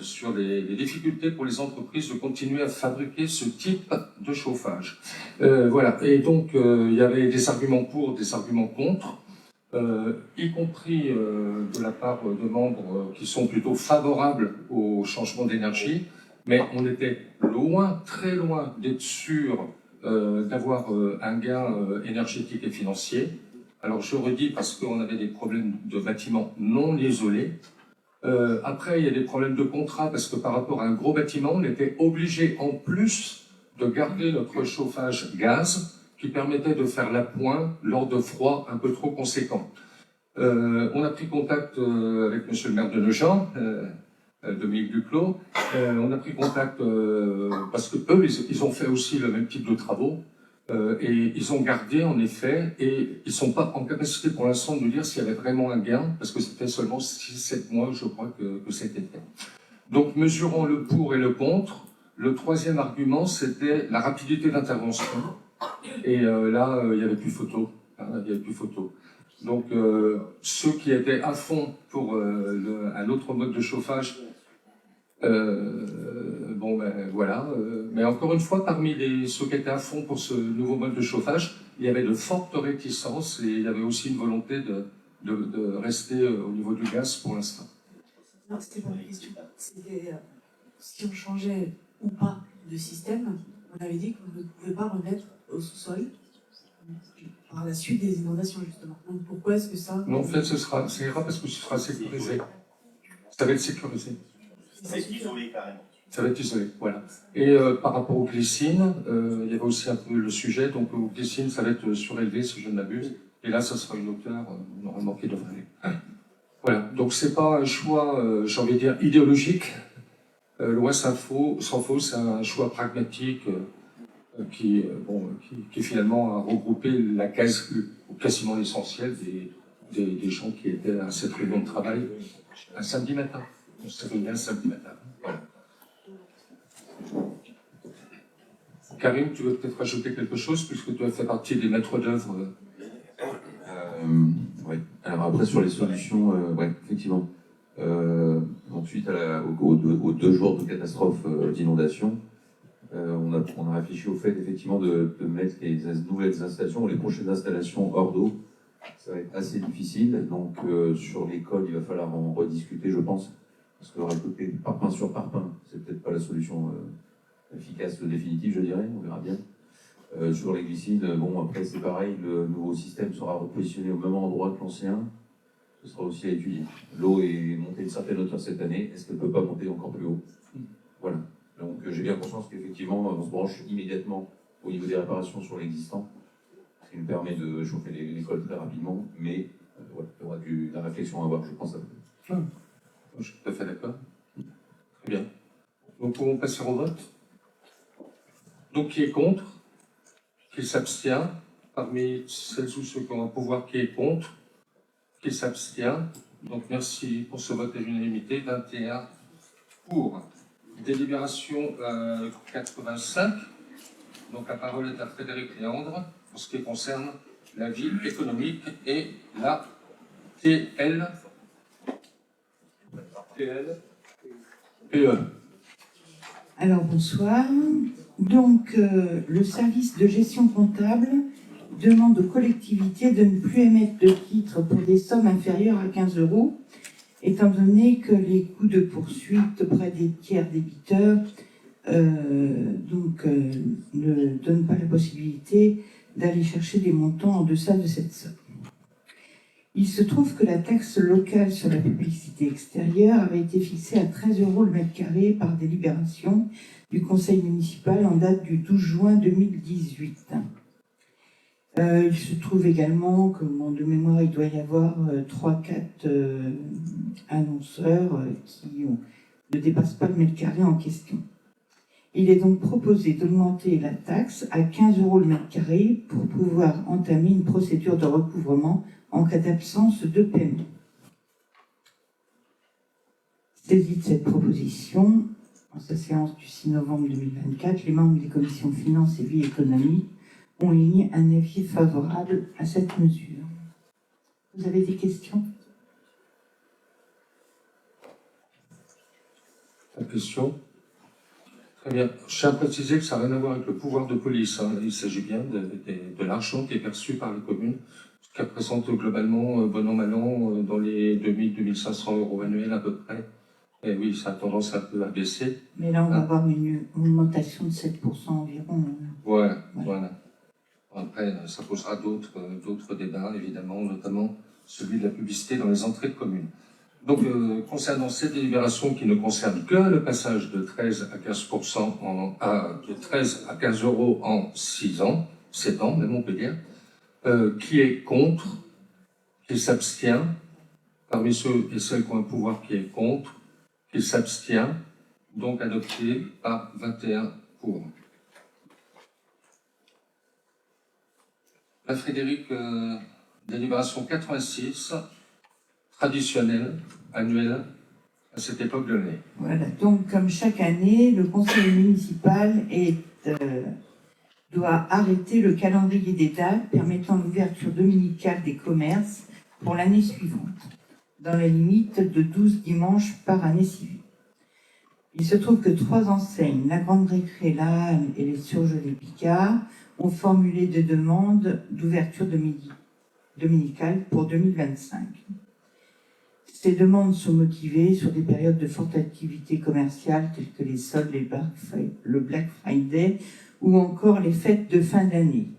sur les difficultés pour les entreprises de continuer à fabriquer ce type de chauffage. Voilà, et donc il y avait des arguments pour, des arguments contre, y compris de la part de membres qui sont plutôt favorables au changement d'énergie, mais on était loin, très loin d'être sûr d'avoir un gain énergétique et financier. Alors je redis parce qu'on avait des problèmes de bâtiments non isolés. Après, il y a des problèmes de contrat parce que par rapport à un gros bâtiment, on était obligé en plus de garder notre chauffage gaz qui permettait de faire l'appoint lors de froids un peu trop conséquents. On a pris contact avec monsieur le maire de Nogent, Dominique Duclos. On a pris contact parce que eux, ils ont fait aussi le même type de travaux. Et ils ont gardé en effet, et ils ne sont pas en capacité pour l'instant de nous dire s'il y avait vraiment un gain, parce que c'était seulement 6-7 mois, je crois, que c'était fait. Donc mesurons le pour et le contre. Le troisième argument, c'était la rapidité d'intervention. Et là, il n'y avait plus photo. Hein, il n'y avait plus photo. Donc ceux qui étaient à fond pour un autre mode de chauffage, bon ben voilà, mais encore une fois, parmi ceux qui étaient à fond pour ce nouveau mode de chauffage, il y avait de fortes réticences et il y avait aussi une volonté de rester au niveau du gaz pour l'instant. Non, c'était pas ma question. C'était si on changeait ou pas de système, on avait dit qu'on ne pouvait pas remettre au sous-sol par la suite des inondations justement. Donc pourquoi est-ce que ça... Non, en fait, ça ira parce que ce sera sécurisé. Ça va être sécurisé. Ça va être isolé carrément. Ça va être isolé, voilà. Et par rapport aux glycines, il y avait aussi un peu le sujet, donc aux glycines, ça va être surélevé si je ne m'abuse, et là, ça sera une hauteur normalement qui devrait aller. Voilà, donc c'est pas un choix, j'ai envie de dire, idéologique, loin s'en faut, c'est un choix pragmatique qui finalement a regroupé quasiment l'essentiel des gens qui étaient à cette réunion de travail Un samedi matin. On se réunit un samedi matin. Voilà. Karim, tu veux peut-être rajouter quelque chose, puisque tu as fait partie des maîtres d'œuvre. Oui. Alors après, sur les solutions, ouais, effectivement. Ensuite, aux 2 jours de catastrophe d'inondation, on a réfléchi au fait, effectivement, de mettre les nouvelles installations, les prochaines installations hors d'eau. Ça va être assez difficile. Donc, sur l'école, il va falloir en rediscuter, je pense. Parce que récolter parpaing sur parpaing, c'est peut-être pas la solution efficace ou définitive, je dirais. On verra bien. Sur les glycides, bon, après, c'est pareil. Le nouveau système sera repositionné au même endroit que l'ancien. Ce sera aussi à étudier. L'eau est montée de certaines hauteurs cette année. Est-ce qu'elle ne peut pas monter encore plus haut? Voilà. Donc, j'ai bien conscience qu'effectivement, on se branche immédiatement au niveau des réparations sur l'existant, ce qui nous permet de chauffer l'école très rapidement, mais voilà, il y aura de la réflexion à avoir, je pense. Je suis tout à fait d'accord. Très bien. Donc, pouvons passer au vote. Donc, qui est contre? Qui s'abstient? Parmi celles ou ceux qui ont un pouvoir, qui est contre? Qui s'abstient? Donc, merci pour ce vote à l'unanimité. 21 pour. Délibération 85. Donc, la parole est à Frédéric Léandre pour ce qui concerne la vie économique et la PE. Alors bonsoir. Donc le service de gestion comptable demande aux collectivités de ne plus émettre de titres pour des sommes inférieures à 15 €, étant donné que les coûts de poursuite auprès des tiers débiteurs ne donnent pas la possibilité d'aller chercher des montants en deçà de cette somme. Il se trouve que la taxe locale sur la publicité extérieure avait été fixée à 13 € le mètre carré par délibération du conseil municipal en date du 12 juin 2018. Il se trouve également que, de mémoire, il doit y avoir 3-4 annonceurs qui ne dépassent pas le mètre carré en question. Il est donc proposé d'augmenter la taxe à 15 € le mètre carré pour pouvoir entamer une procédure de recouvrement en cas d'absence de paiement. Saisi de cette proposition, en sa séance du 6 novembre 2024, les membres des commissions finances et vie économique ont émis un avis favorable à cette mesure. Vous avez des questions? La question? Très bien. Je tiens à préciser que ça n'a rien à voir avec le pouvoir de police. Hein. Il s'agit bien de l'argent qui est perçu par les communes, ce qui représente globalement, bon an, mal an, dans les 2000-2500 € annuels à peu près. Et oui, ça a tendance un peu à baisser. Mais là, on va avoir une augmentation de 7% environ. Voilà. Après, ça posera d'autres débats, évidemment, notamment celui de la publicité dans les entrées de communes. Donc, concernant cette délibération qui ne concerne que le passage de 13 à 15% de 13 à 15 € en 6 ans, 7 ans, même on peut dire, qui est contre, qui s'abstient, parmi ceux et celles qui ont un pouvoir qui est contre, qui s'abstient, donc adopté par 21 pour. La Frédéric, délibération 86, traditionnelle, annuelle, à cette époque de l'année. Voilà, donc comme chaque année, le conseil municipal doit arrêter le calendrier des dates permettant l'ouverture dominicale des commerces pour l'année suivante, dans la limite de 12 dimanches par année civile. Il se trouve que 3 enseignes, la Grande Récré, la Halle et les Surgelés Picard, ont formulé des demandes d'ouverture dominicale pour 2025. Ces demandes sont motivées sur des périodes de forte activité commerciale telles que les soldes, le Black Friday ou encore les fêtes de fin d'année.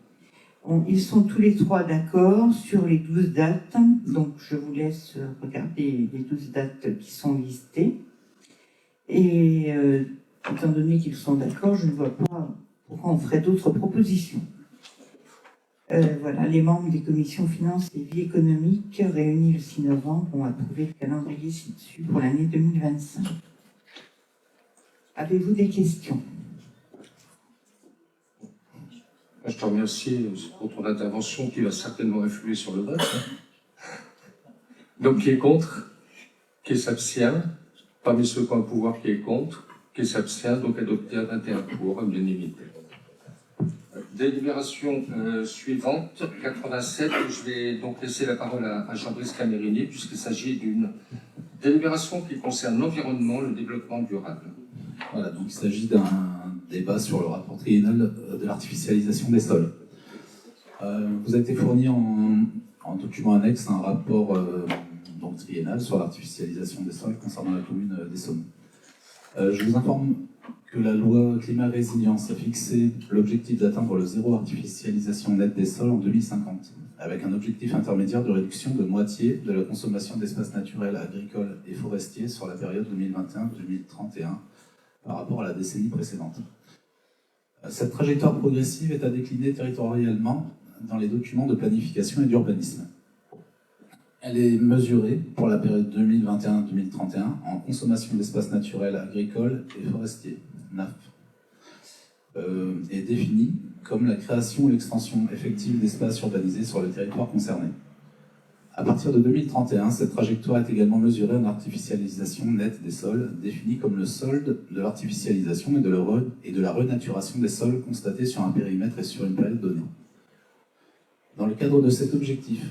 Ils sont tous les 3 d'accord sur les 12 dates, donc je vous laisse regarder les 12 dates qui sont listées. Et étant donné qu'ils sont d'accord, je ne vois pas pourquoi on ferait d'autres propositions. Voilà, les membres des commissions finances et vie économique réunis le 6 novembre ont approuvé le calendrier ci-dessus pour l'année 2025. Avez-vous des questions? Je te remercie pour ton intervention qui va certainement influer sur le vote. Donc, qui est contre? qui s'abstient, parmi ceux qui ont un pouvoir qui est contre, qui s'abstient, donc adopté à 21 pour, à l'unanimité. Délibération suivante, 87. Je vais donc laisser la parole à Jean-Brice Camerini, puisqu'il s'agit d'une délibération qui concerne l'environnement, le développement durable. Voilà, donc il s'agit d'un débat sur le rapport triennal de l'artificialisation des sols. Vous a été fourni en document annexe un rapport donc triennal sur l'artificialisation des sols concernant la commune d'Essonne. Je vous informe que la loi climat résilience a fixé l'objectif d'atteindre le zéro artificialisation nette des sols en 2050, avec un objectif intermédiaire de réduction de moitié de la consommation d'espaces naturels, agricoles et forestiers sur la période 2021-2031 par rapport à la décennie précédente. Cette trajectoire progressive est à décliner territorialement dans les documents de planification et d'urbanisme. Elle est mesurée pour la période 2021-2031 en consommation d'espaces naturels, agricoles et forestiers, NAF, et définie comme la création ou l'extension effective d'espaces urbanisés sur le territoire concerné. À partir de 2031, cette trajectoire est également mesurée en artificialisation nette des sols, définie comme le solde de l'artificialisation et de la renaturation des sols constatés sur un périmètre et sur une période donnée. Dans le cadre de cet objectif,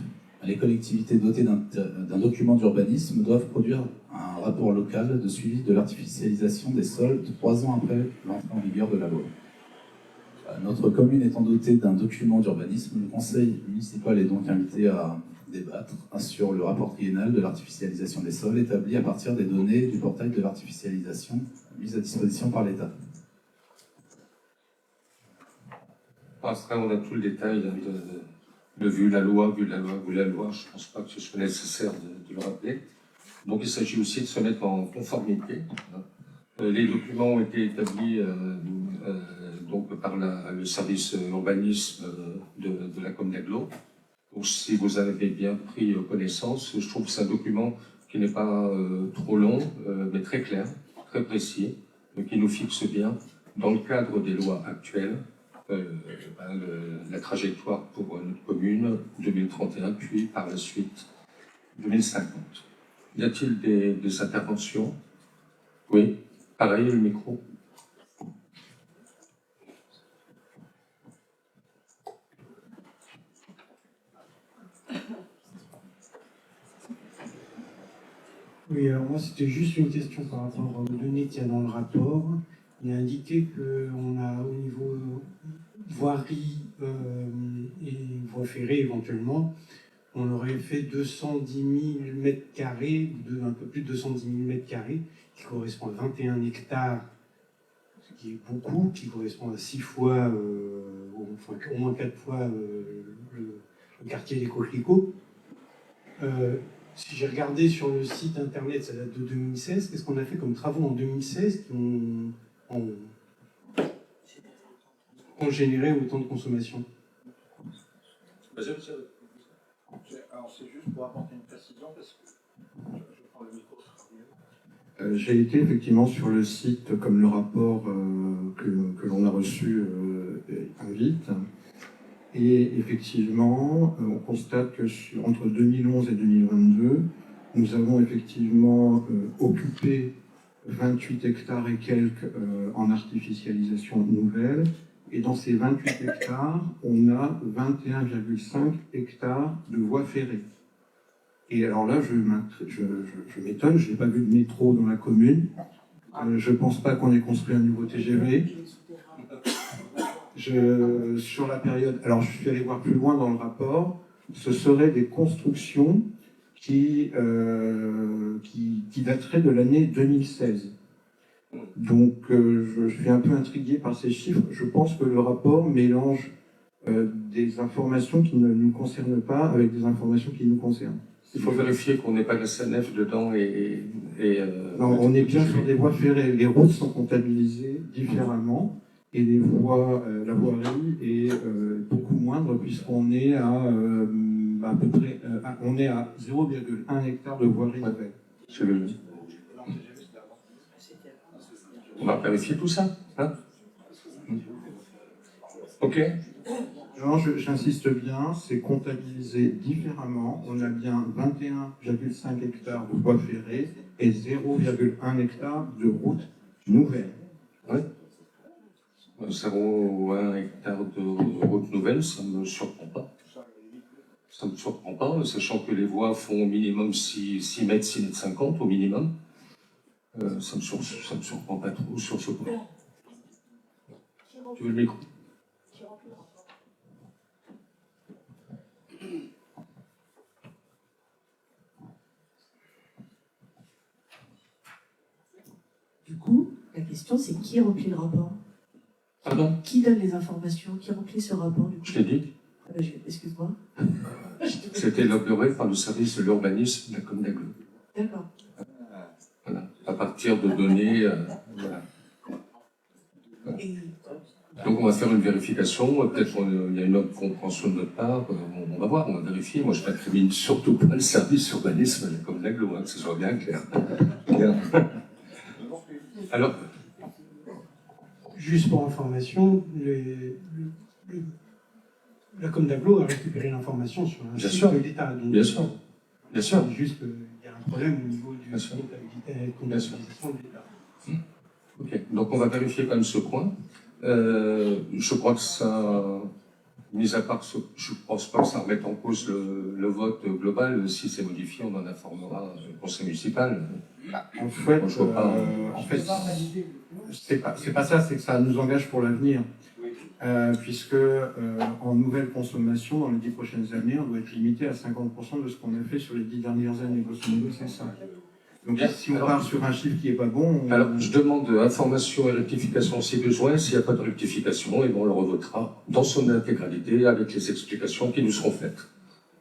les collectivités dotées d'un document d'urbanisme doivent produire un rapport local de suivi de l'artificialisation des sols 3 ans après l'entrée en vigueur de la loi. Notre commune étant dotée d'un document d'urbanisme, le conseil municipal est donc invité à débattre sur le rapport triennal de l'artificialisation des sols établi à partir des données du portail de l'artificialisation mises à disposition par l'État. Après, on a tout le détail de vu la loi, je ne pense pas que ce soit nécessaire de le rappeler. Donc il s'agit aussi de se mettre en conformité. Les documents ont été établis donc par le service urbanisme de la commune d'Aglo. Donc si vous avez bien pris connaissance, je trouve que c'est un document qui n'est pas trop long, mais très clair, très précis, qui nous fixe bien, dans le cadre des lois actuelles, la trajectoire pour notre commune 2031, puis par la suite 2050. Y a-t-il des interventions? Oui, pareil, le micro. Oui, alors moi c'était juste une question par rapport aux données qu'il y a dans le rapport. Il est indiqué qu'on a au niveau voirie et voie ferrée éventuellement, on aurait fait 210 000 mètres carrés, un peu plus de 210 000 mètres carrés, qui correspond à 21 hectares, ce qui est beaucoup, qui correspond à 6 fois, enfin au moins 4 fois le quartier des Coquelicots. Si j'ai regardé sur le site internet, ça date de 2016, qu'est-ce qu'on a fait comme travaux en 2016 qui ont généré autant de consommation? Alors c'est juste pour apporter une précision, parce que je prends le micro, ce sera mieux. J'ai été effectivement sur le site, comme le rapport que l'on a reçu invite. Et effectivement, on constate que entre 2011 et 2022, nous avons effectivement occupé 28 hectares et quelques en artificialisation nouvelle. Et dans ces 28 hectares, on a 21,5 hectares de voies ferrées. Et alors là, je m'étonne, je n'ai pas vu de métro dans la commune. Je ne pense pas qu'on ait construit un nouveau TGV. Sur la période, alors je suis allé voir plus loin dans le rapport, ce seraient des constructions qui dateraient de l'année 2016. Donc je suis un peu intrigué par ces chiffres. Je pense que le rapport mélange des informations qui ne nous concernent pas avec des informations qui nous concernent. Il faut vérifier qu'on n'ait pas de la SANEF dedans non, on est bien sur des voies ferrées. Les routes sont comptabilisées différemment. Et les voies, la voirie est beaucoup moindre puisqu'on est à peu près on est à 0,1 hectare de voirie nouvelle. On va vérifier tout ça, hein? Ok. Non, j'insiste bien, c'est comptabilisé différemment. On a bien 21,5 hectares de voies ferrées et 0,1 hectare de routes nouvelles. Oui. 0,1 hectare de route nouvelle, ça ne me surprend pas. Ça ne me surprend pas, sachant que les voies font au minimum 6 mètres, 6 mètres 50 au minimum. Ça me surprend pas trop sur ce point. Tu veux le micro? Du coup, la question c'est qui remplit le rapport? Pardon? Qui donne les informations? Qui remplit ce rapport du coup? Je t'ai dit. Excuse-moi. C'était élaboré par le service de l'urbanisme de la commune d'Aglo. D'accord. Voilà. À partir de données. Voilà. Et Donc on va faire une vérification, peut-être qu'il y a une autre compréhension de notre part, on va voir, on va vérifier. Moi je n'incrimine surtout pas le service urbanisme de la commune d'Aglo, que ce soit bien clair. Bien. Alors, juste pour information, la commune d'Aglo a récupéré l'information sur un Bien site sûr. de l'État. Donc, Bien sûr. Bien sûr. Juste qu'il y a un problème au niveau du Bien sûr. comptabilisation de l'État. ok, donc on va vérifier quand même ce point. Je crois que ça, mis à part ce, je ne pense pas que ça remette en cause le vote global. Si c'est modifié, on en informera le conseil municipal. En fait, Moi, je vois pas, c'est pas ça, c'est que ça nous engage pour l'avenir. Puisque en nouvelle consommation, dans les 10 prochaines années, on doit être limité à 50% de ce qu'on a fait sur les 10 dernières années. Grosso modo, c'est ça. Donc Bien. si on part sur un chiffre qui n'est pas bon... Alors, je demande information et rectification si besoin. S'il n'y a pas de rectification, et bon, on le revotera dans son intégralité avec les explications qui nous seront faites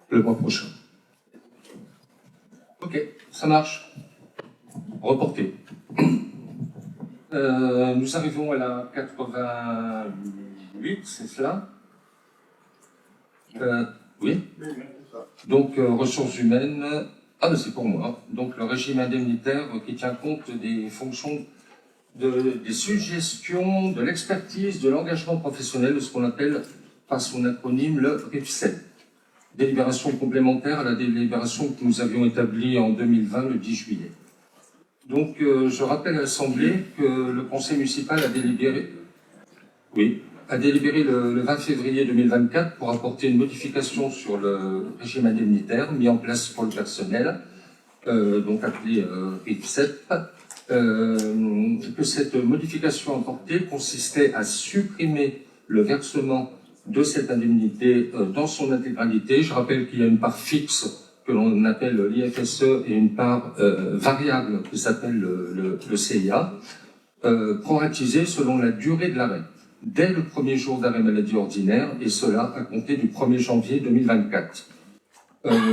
le mois prochain. Ok, ça marche. Reporté. Nous arrivons à la 88, c'est cela? Oui. Donc, ressources humaines. Ah, mais c'est pour moi. Donc, le régime indemnitaire qui tient compte des fonctions, des suggestions, de l'expertise, de l'engagement professionnel, de ce qu'on appelle, par son acronyme, le RIFSED. Délibération complémentaire à la délibération que nous avions établie en 2020, le 10 juillet. Donc, je rappelle à l'Assemblée que le Conseil municipal a délibéré, le 20 février 2024 pour apporter une modification sur le régime indemnitaire mis en place pour le personnel, donc appelé RIFSEP, que cette modification apportée consistait à supprimer le versement de cette indemnité dans son intégralité. Je rappelle qu'il y a une part fixe que l'on appelle l'IFSE et une part variable qui s'appelle le CIA, proratisée selon la durée de l'arrêt, dès le premier jour d'arrêt maladie ordinaire, et cela à compter du 1er janvier 2024.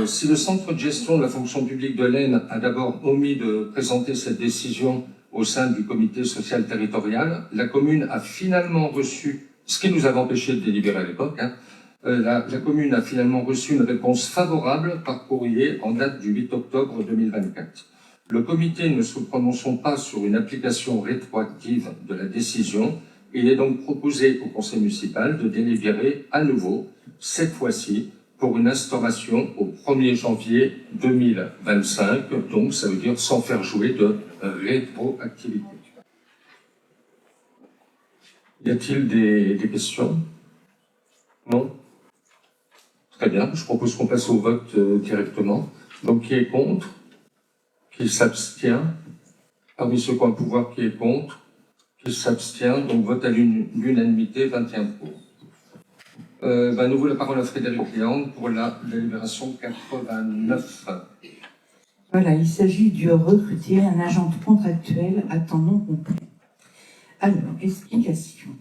Si le centre de gestion de la fonction publique de l'Aisne a d'abord omis de présenter cette décision au sein du comité social territorial, la commune a finalement reçu, ce qui nous avait empêché de délibérer à l'époque, la commune a finalement reçu une réponse favorable par courrier en date du 8 octobre 2024. Le comité ne se prononçant pas sur une application rétroactive de la décision, il est donc proposé au conseil municipal de délibérer à nouveau, cette fois-ci, pour une instauration au 1er janvier 2025, donc ça veut dire sans faire jouer de rétroactivité. Y a-t-il des questions? Non? Très bien, je propose qu'on passe au vote directement. Donc qui est contre? Qui s'abstient? Parmi ceux qui ont le pouvoir, qui est contre? Qui s'abstient? Donc vote à l'unanimité, 21 pour. Nouveau la parole à Frédéric Léandre pour la délibération 89. Voilà, il s'agit de recruter un agent contractuel à temps non complet. Alors, explication.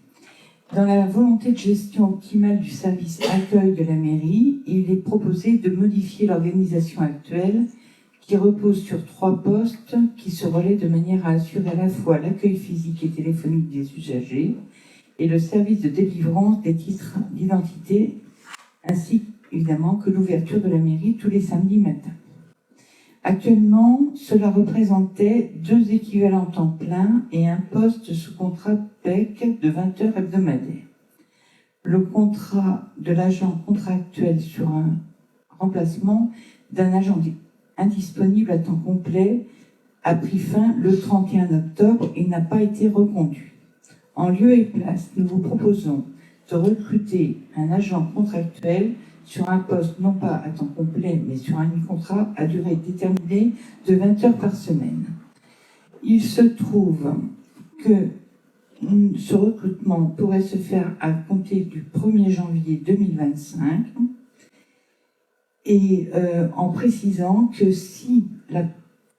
Dans la volonté de gestion optimale du service accueil de la mairie, il est proposé de modifier l'organisation actuelle qui repose sur 3 postes qui se relaient de manière à assurer à la fois l'accueil physique et téléphonique des usagers et le service de délivrance des titres d'identité, ainsi évidemment que l'ouverture de la mairie tous les samedis matins. Actuellement, cela représentait 2 équivalents temps plein et un poste sous contrat PEC de 20 heures hebdomadaires. le contrat de l'agent contractuel sur un remplacement d'un agent indisponible à temps complet a pris fin le 31 octobre et n'a pas été reconduit. En lieu et place, nous vous proposons de recruter un agent contractuel sur un poste non pas à temps complet, mais sur un contrat à durée déterminée de 20 heures par semaine. Il se trouve que ce recrutement pourrait se faire à compter du 1er janvier 2025 et en précisant que si la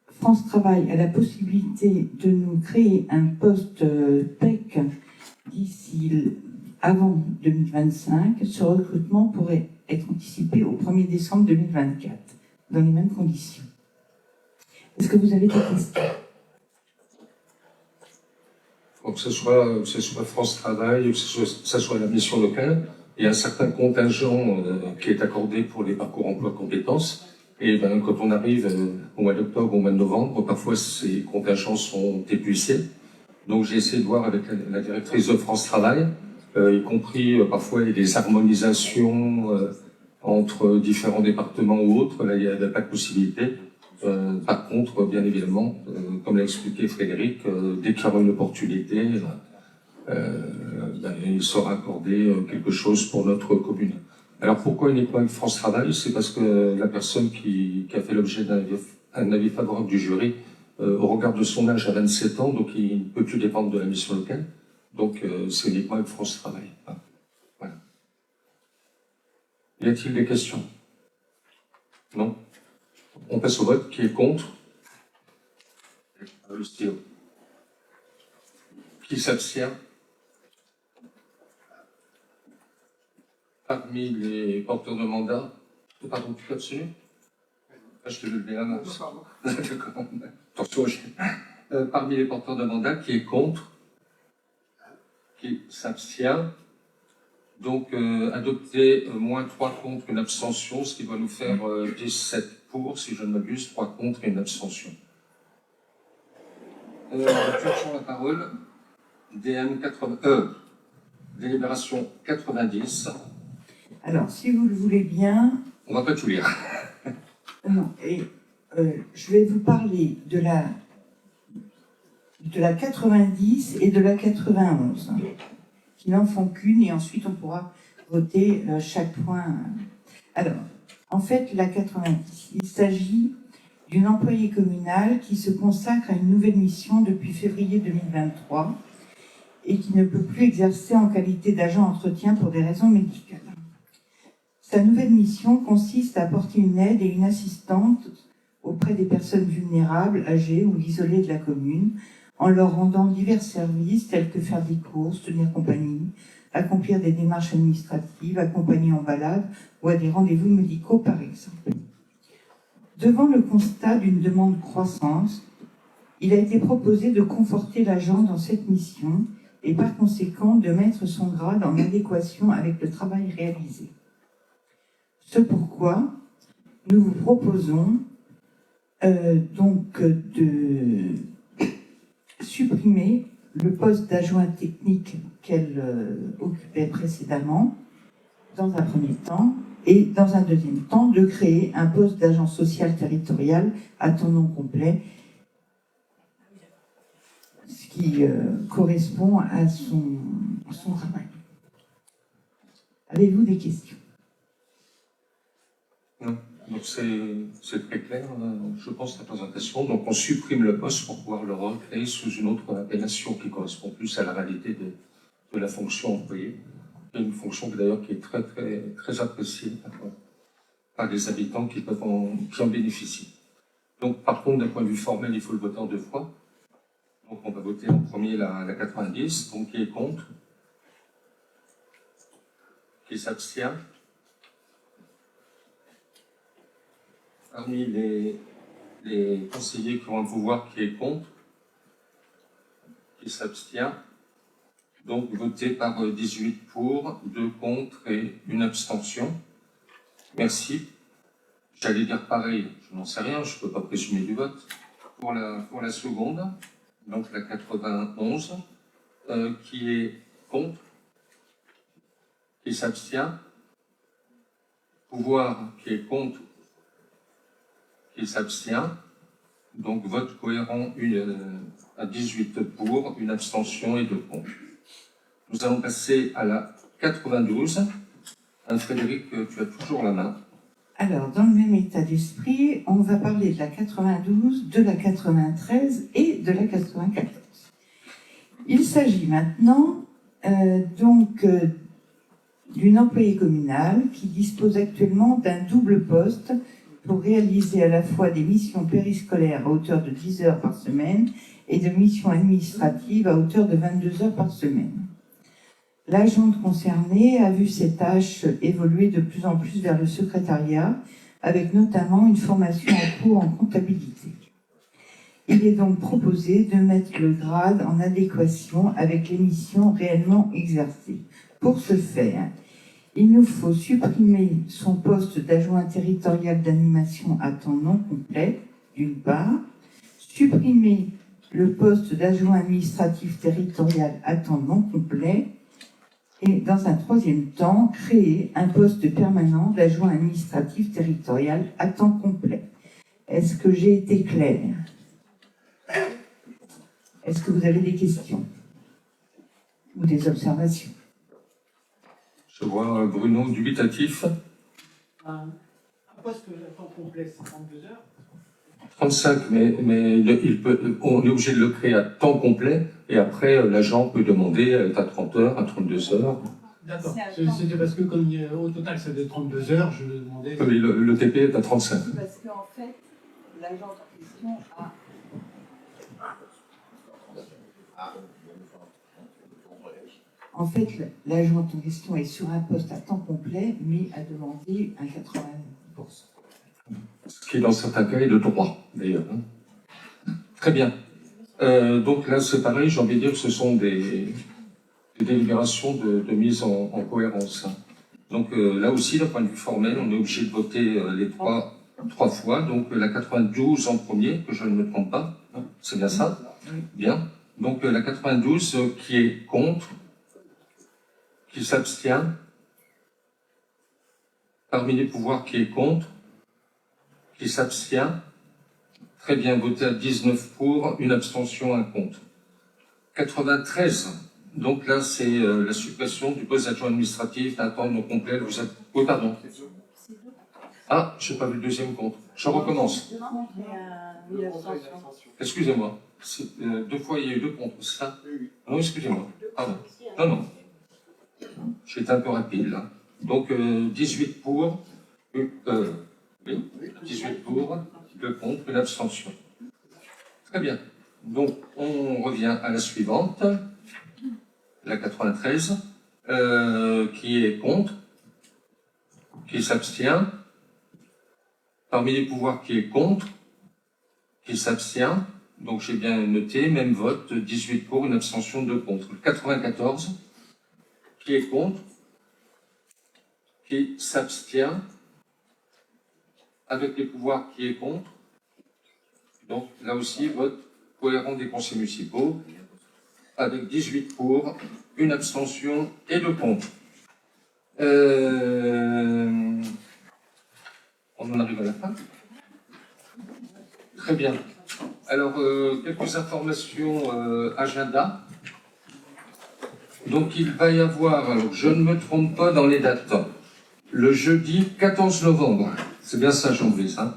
France Travail a la possibilité de nous créer un poste PEC d'ici avant 2025, ce recrutement pourrait être anticipé au 1er décembre 2024, dans les mêmes conditions. Est-ce que vous avez des questions? Donc, que ce soit France Travail, que ce soit la mission locale, il y a un certain contingent qui est accordé pour les parcours emploi compétences. Et ben, quand on arrive au mois d'octobre, au mois de novembre, parfois ces contingents sont épuisés. Donc j'ai essayé de voir avec la directrice de France Travail, y compris parfois des harmonisations entre différents départements ou autres. Là, il n'y a pas de possibilité. Par contre, bien évidemment, comme l'a expliqué Frédéric, dès qu'il y aura une opportunité, il sera accordé quelque chose pour notre commune. Alors pourquoi uniquement avec France Travail? C'est parce que la personne qui a fait l'objet d'un avis favorable du jury, au regard de son âge à 27 ans, donc il ne peut plus dépendre de la mission locale. Donc c'est uniquement avec France Travail. Voilà. Y a-t-il des questions? Non? On passe au vote. Qui est contre? Le stylo. Qui s'abstient? Parmi les porteurs de mandat, pardon, tu t'abstiens? Je te le dis là, non. D'accord. Attention, parmi les porteurs de mandat, qui est contre? Qui s'abstient? Donc, adopté moins 3 contre, une abstention, ce qui va nous faire 17 pour, si je ne m'abuse, 3 contre et une abstention. Toujours la parole. Délibération 90. Alors, si vous le voulez bien... On va pas tout lire. Non, et je vais vous parler de la 90 et de la 91, qui n'en font qu'une, et ensuite on pourra voter chaque point. Alors, en fait, la 90, il s'agit d'une employée communale qui se consacre à une nouvelle mission depuis février 2023 et qui ne peut plus exercer en qualité d'agent entretien pour des raisons médicales. Sa nouvelle mission consiste à apporter une aide et une assistance auprès des personnes vulnérables, âgées ou isolées de la commune, en leur rendant divers services tels que faire des courses, tenir compagnie, accomplir des démarches administratives, accompagner en balade ou à des rendez-vous médicaux par exemple. Devant le constat d'une demande croissante, il a été proposé de conforter l'agent dans cette mission et par conséquent de mettre son grade en adéquation avec le travail réalisé. Ce pourquoi nous vous proposons donc de supprimer le poste d'adjoint technique qu'elle occupait précédemment, dans un premier temps, et dans un deuxième temps, de créer un poste d'agent social territorial à temps non complet, ce qui correspond à son travail. Avez-vous des questions? Non. Donc c'est très clair, je pense, la présentation. Donc on supprime le poste pour pouvoir le recréer sous une autre appellation qui correspond plus à la réalité de la fonction employée. Une fonction d'ailleurs qui est très, très, très appréciée par les habitants qui en bénéficient. Donc par contre, d'un point de vue formel, il faut le voter en 2 fois. Donc on va voter en premier la 90, donc qui est contre, qui s'abstient. Parmi les conseillers qui ont un pouvoir qui est contre, qui s'abstient, donc voté par 18 pour, 2 contre et une abstention. Merci. J'allais dire pareil, je n'en sais rien, je ne peux pas présumer du vote. Pour la seconde, donc la 91, qui est contre, Qui s'abstient? Pouvoir qui est contre? Qui s'abstient? Donc vote cohérent à 18 pour, une abstention et 2 contre. Nous allons passer à la 92. Frédéric, tu as toujours la main. Alors, dans le même état d'esprit, on va parler de la 92, de la 93 et de la 94. Il s'agit maintenant d'une employée communale qui dispose actuellement d'un double poste pour réaliser à la fois des missions périscolaires à hauteur de 10 heures par semaine et de missions administratives à hauteur de 22 heures par semaine. L'agente concernée a vu ses tâches évoluer de plus en plus vers le secrétariat, avec notamment une formation en cours en comptabilité. Il est donc proposé de mettre le grade en adéquation avec les missions réellement exercées. Pour ce faire, il nous faut supprimer son poste d'adjoint territorial d'animation à temps non complet, d'une part, supprimer le poste d'adjoint administratif territorial à temps non complet, et dans un troisième temps, créer un poste permanent d'adjoint administratif territorial à temps complet. Est-ce que j'ai été claire? Est-ce que vous avez des questions ou des observations? Je vois Bruno dubitatif. Un poste à temps complet, c'est 32 heures. 35, mais on est obligé de le créer à temps complet, et après, l'agent peut demander à être à 30 heures, à 32 heures. D'accord. C'était parce que, comme au total, ça fait 32 heures, je me demandais... Mais le TP est à 35. Parce qu'en fait, l'agent en question a... En fait, l'agent en question est sur un poste à temps complet, mais a demandé un 90%. Ce qui, dans certains cas, est de droit, d'ailleurs. Très bien. Donc là, c'est pareil, j'ai envie de dire que ce sont des délibérations de mise en cohérence. Donc là aussi, d'un point de vue formel, on est obligé de voter les trois fois. Donc la 92 en premier, que je ne me trompe pas. C'est bien ça? Bien. Donc la 92 qui est contre, qui s'abstient. Parmi les pouvoirs qui est contre, qui s'abstient. Très bien, voté à 19 pour, une abstention, un contre. 93, donc là c'est la suppression du poste d'adjoint administratif d'un temps non complet. Vous êtes... Oui, pardon. Ah, je n'ai pas vu le deuxième contre. Je recommence. Excusez-moi. Deux fois il y a eu deux contre, c'est ça? Non, excusez-moi. Pardon. Non. J'étais un peu rapide là. Donc 18 pour, 18 pour, 2 contre, une abstention. Très bien. Donc on revient à la suivante, la 93, qui est contre, qui s'abstient. Parmi les pouvoirs qui est contre, qui s'abstient. Donc j'ai bien noté, même vote, 18 pour, une abstention, 2 contre. 94, qui est contre, qui s'abstient, avec les pouvoirs qui est contre. Donc là aussi, vote cohérent des conseils municipaux, avec 18 pour, une abstention et 2 contre. On en arrive à la fin. Très bien. Alors, quelques informations agenda. Donc, il va y avoir, alors je ne me trompe pas dans les dates, le jeudi 14 novembre, c'est bien ça, Jean-Brice, hein,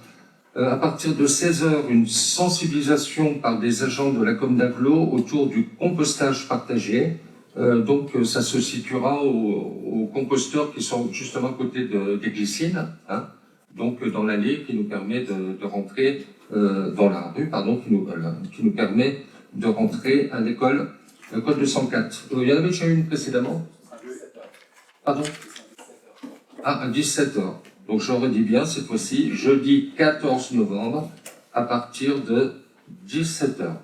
à partir de 16h, une sensibilisation par des agents de la commune d'Aglo autour du compostage partagé. Donc, ça se situera aux composteurs qui sont justement à côté des glycines, hein, donc dans l'allée qui nous permet de rentrer dans la rue, pardon, qui nous permet de rentrer à l'école, le code 204. Il y en avait déjà une précédemment? Pardon? Ah, à 17h. Donc je redis bien cette fois-ci, jeudi 14 novembre, à partir de 17h.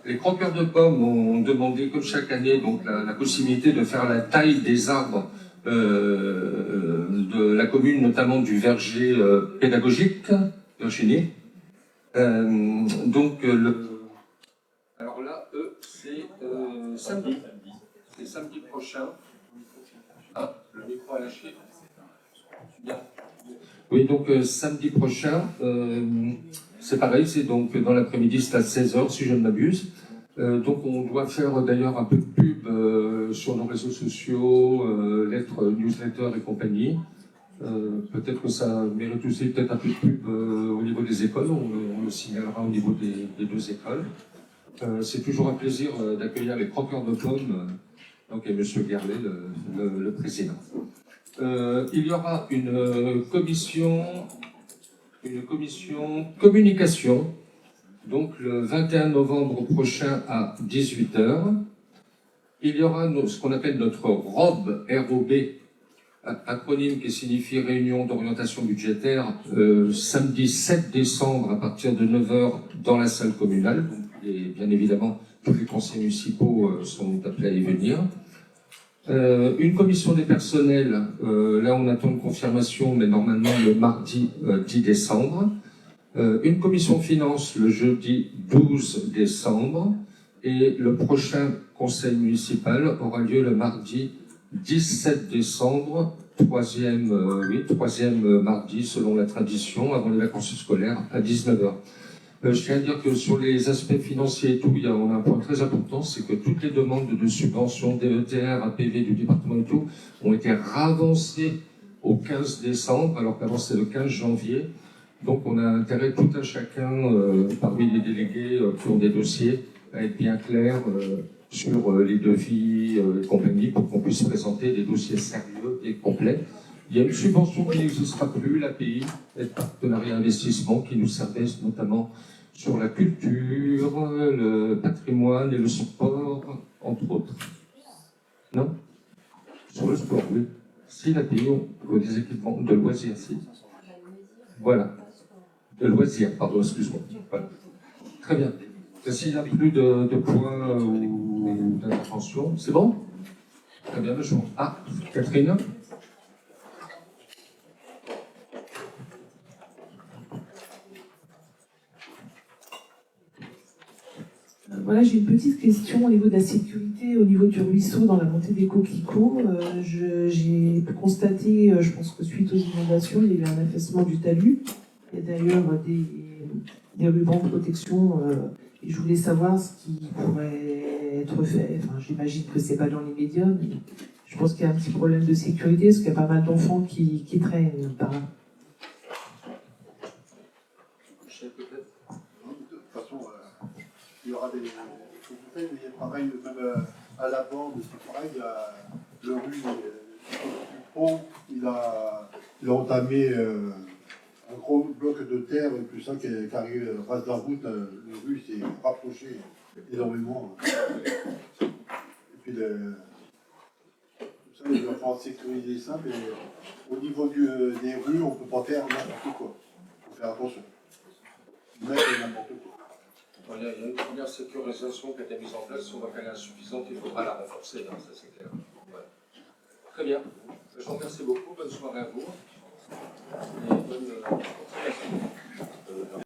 Les croqueurs de pommes ont demandé, comme chaque année, donc la possibilité de faire la taille des arbres de la commune, notamment du verger pédagogique, Virginie. Donc, alors là, c'est samedi. c'est samedi prochain. Ah, le micro a lâché. Bien. Oui, donc samedi prochain, c'est pareil, c'est donc dans l'après-midi, c'est à 16h si je ne m'abuse. Donc on doit faire d'ailleurs un peu de pub sur nos réseaux sociaux, lettres, newsletters et compagnie. Peut-être que ça mérite aussi peut-être un peu de pub au niveau des écoles, on le signalera au niveau des deux écoles. C'est toujours un plaisir d'accueillir les croqueurs de pommes, donc et M. Gerlet, le président. Il y aura une commission communication, donc le 21 novembre prochain à 18h. Il y aura ce qu'on appelle notre ROB, ROB, acronyme qui signifie Réunion d'orientation budgétaire, samedi 7 décembre à partir de 9h dans la salle communale. Donc, et bien évidemment, tous les conseils municipaux sont appelés à y venir. Une commission des personnels, là on attend une confirmation, mais normalement le mardi 10 décembre. Une commission finance le jeudi 12 décembre. Et le prochain conseil municipal aura lieu le mardi 17 décembre, troisième mardi selon la tradition, avant les vacances scolaires à 19h. Je tiens à dire que sur les aspects financiers et tout, on a un point très important, c'est que toutes les demandes de subventions DETR, APV du département et tout, ont été ravancées au 15 décembre, alors qu'avant c'était le 15 janvier. Donc on a intérêt tout un chacun, parmi les délégués qui ont des dossiers, à être bien clair sur les devis et compagnie, pour qu'on puisse présenter des dossiers sérieux et complets. Il y a une subvention qui n'existera plus, l'API, l'aide partenariat investissement, qui nous servait notamment sur la culture, le patrimoine et le sport, entre autres. Non? Sur le sport, oui. Si l'API, on veut des équipements de loisirs, si. Voilà. De loisirs, pardon, excuse-moi. Voilà. Très bien. S'il n'y a plus de points ou d'intervention, c'est bon? Très bien, monsieur. Ah, Catherine? Voilà, j'ai une petite question au niveau de la sécurité, au niveau du ruisseau dans la montée des coquelicots. J'ai constaté, je pense que suite aux inondations, il y a eu un affaissement du talus. Il y a d'ailleurs des rubans de protection. Et je voulais savoir ce qui pourrait être fait. Enfin, j'imagine que c'est pas dans l'immédiat, mais je pense qu'il y a un petit problème de sécurité, parce qu'il y a pas mal d'enfants qui traînent par là. Il y aura des mais pareil, même à la bande, c'est pareil, il y a le rue du pont, il a entamé un gros bloc de terre, tout ça qui arrive face de la route, le rue s'est rapproché énormément. Et puis tout ça, il va falloir sécuriser ça, mais au niveau des rues, on ne peut pas faire n'importe quoi. Il faut faire attention. Mettre n'importe quoi. Il y a une première sécurisation qui a été mise en place, on voit qu'elle est insuffisante, il faudra la renforcer, hein, ça c'est clair. Ouais. Très bien, je vous remercie beaucoup, bonne soirée à vous et bonne continuation.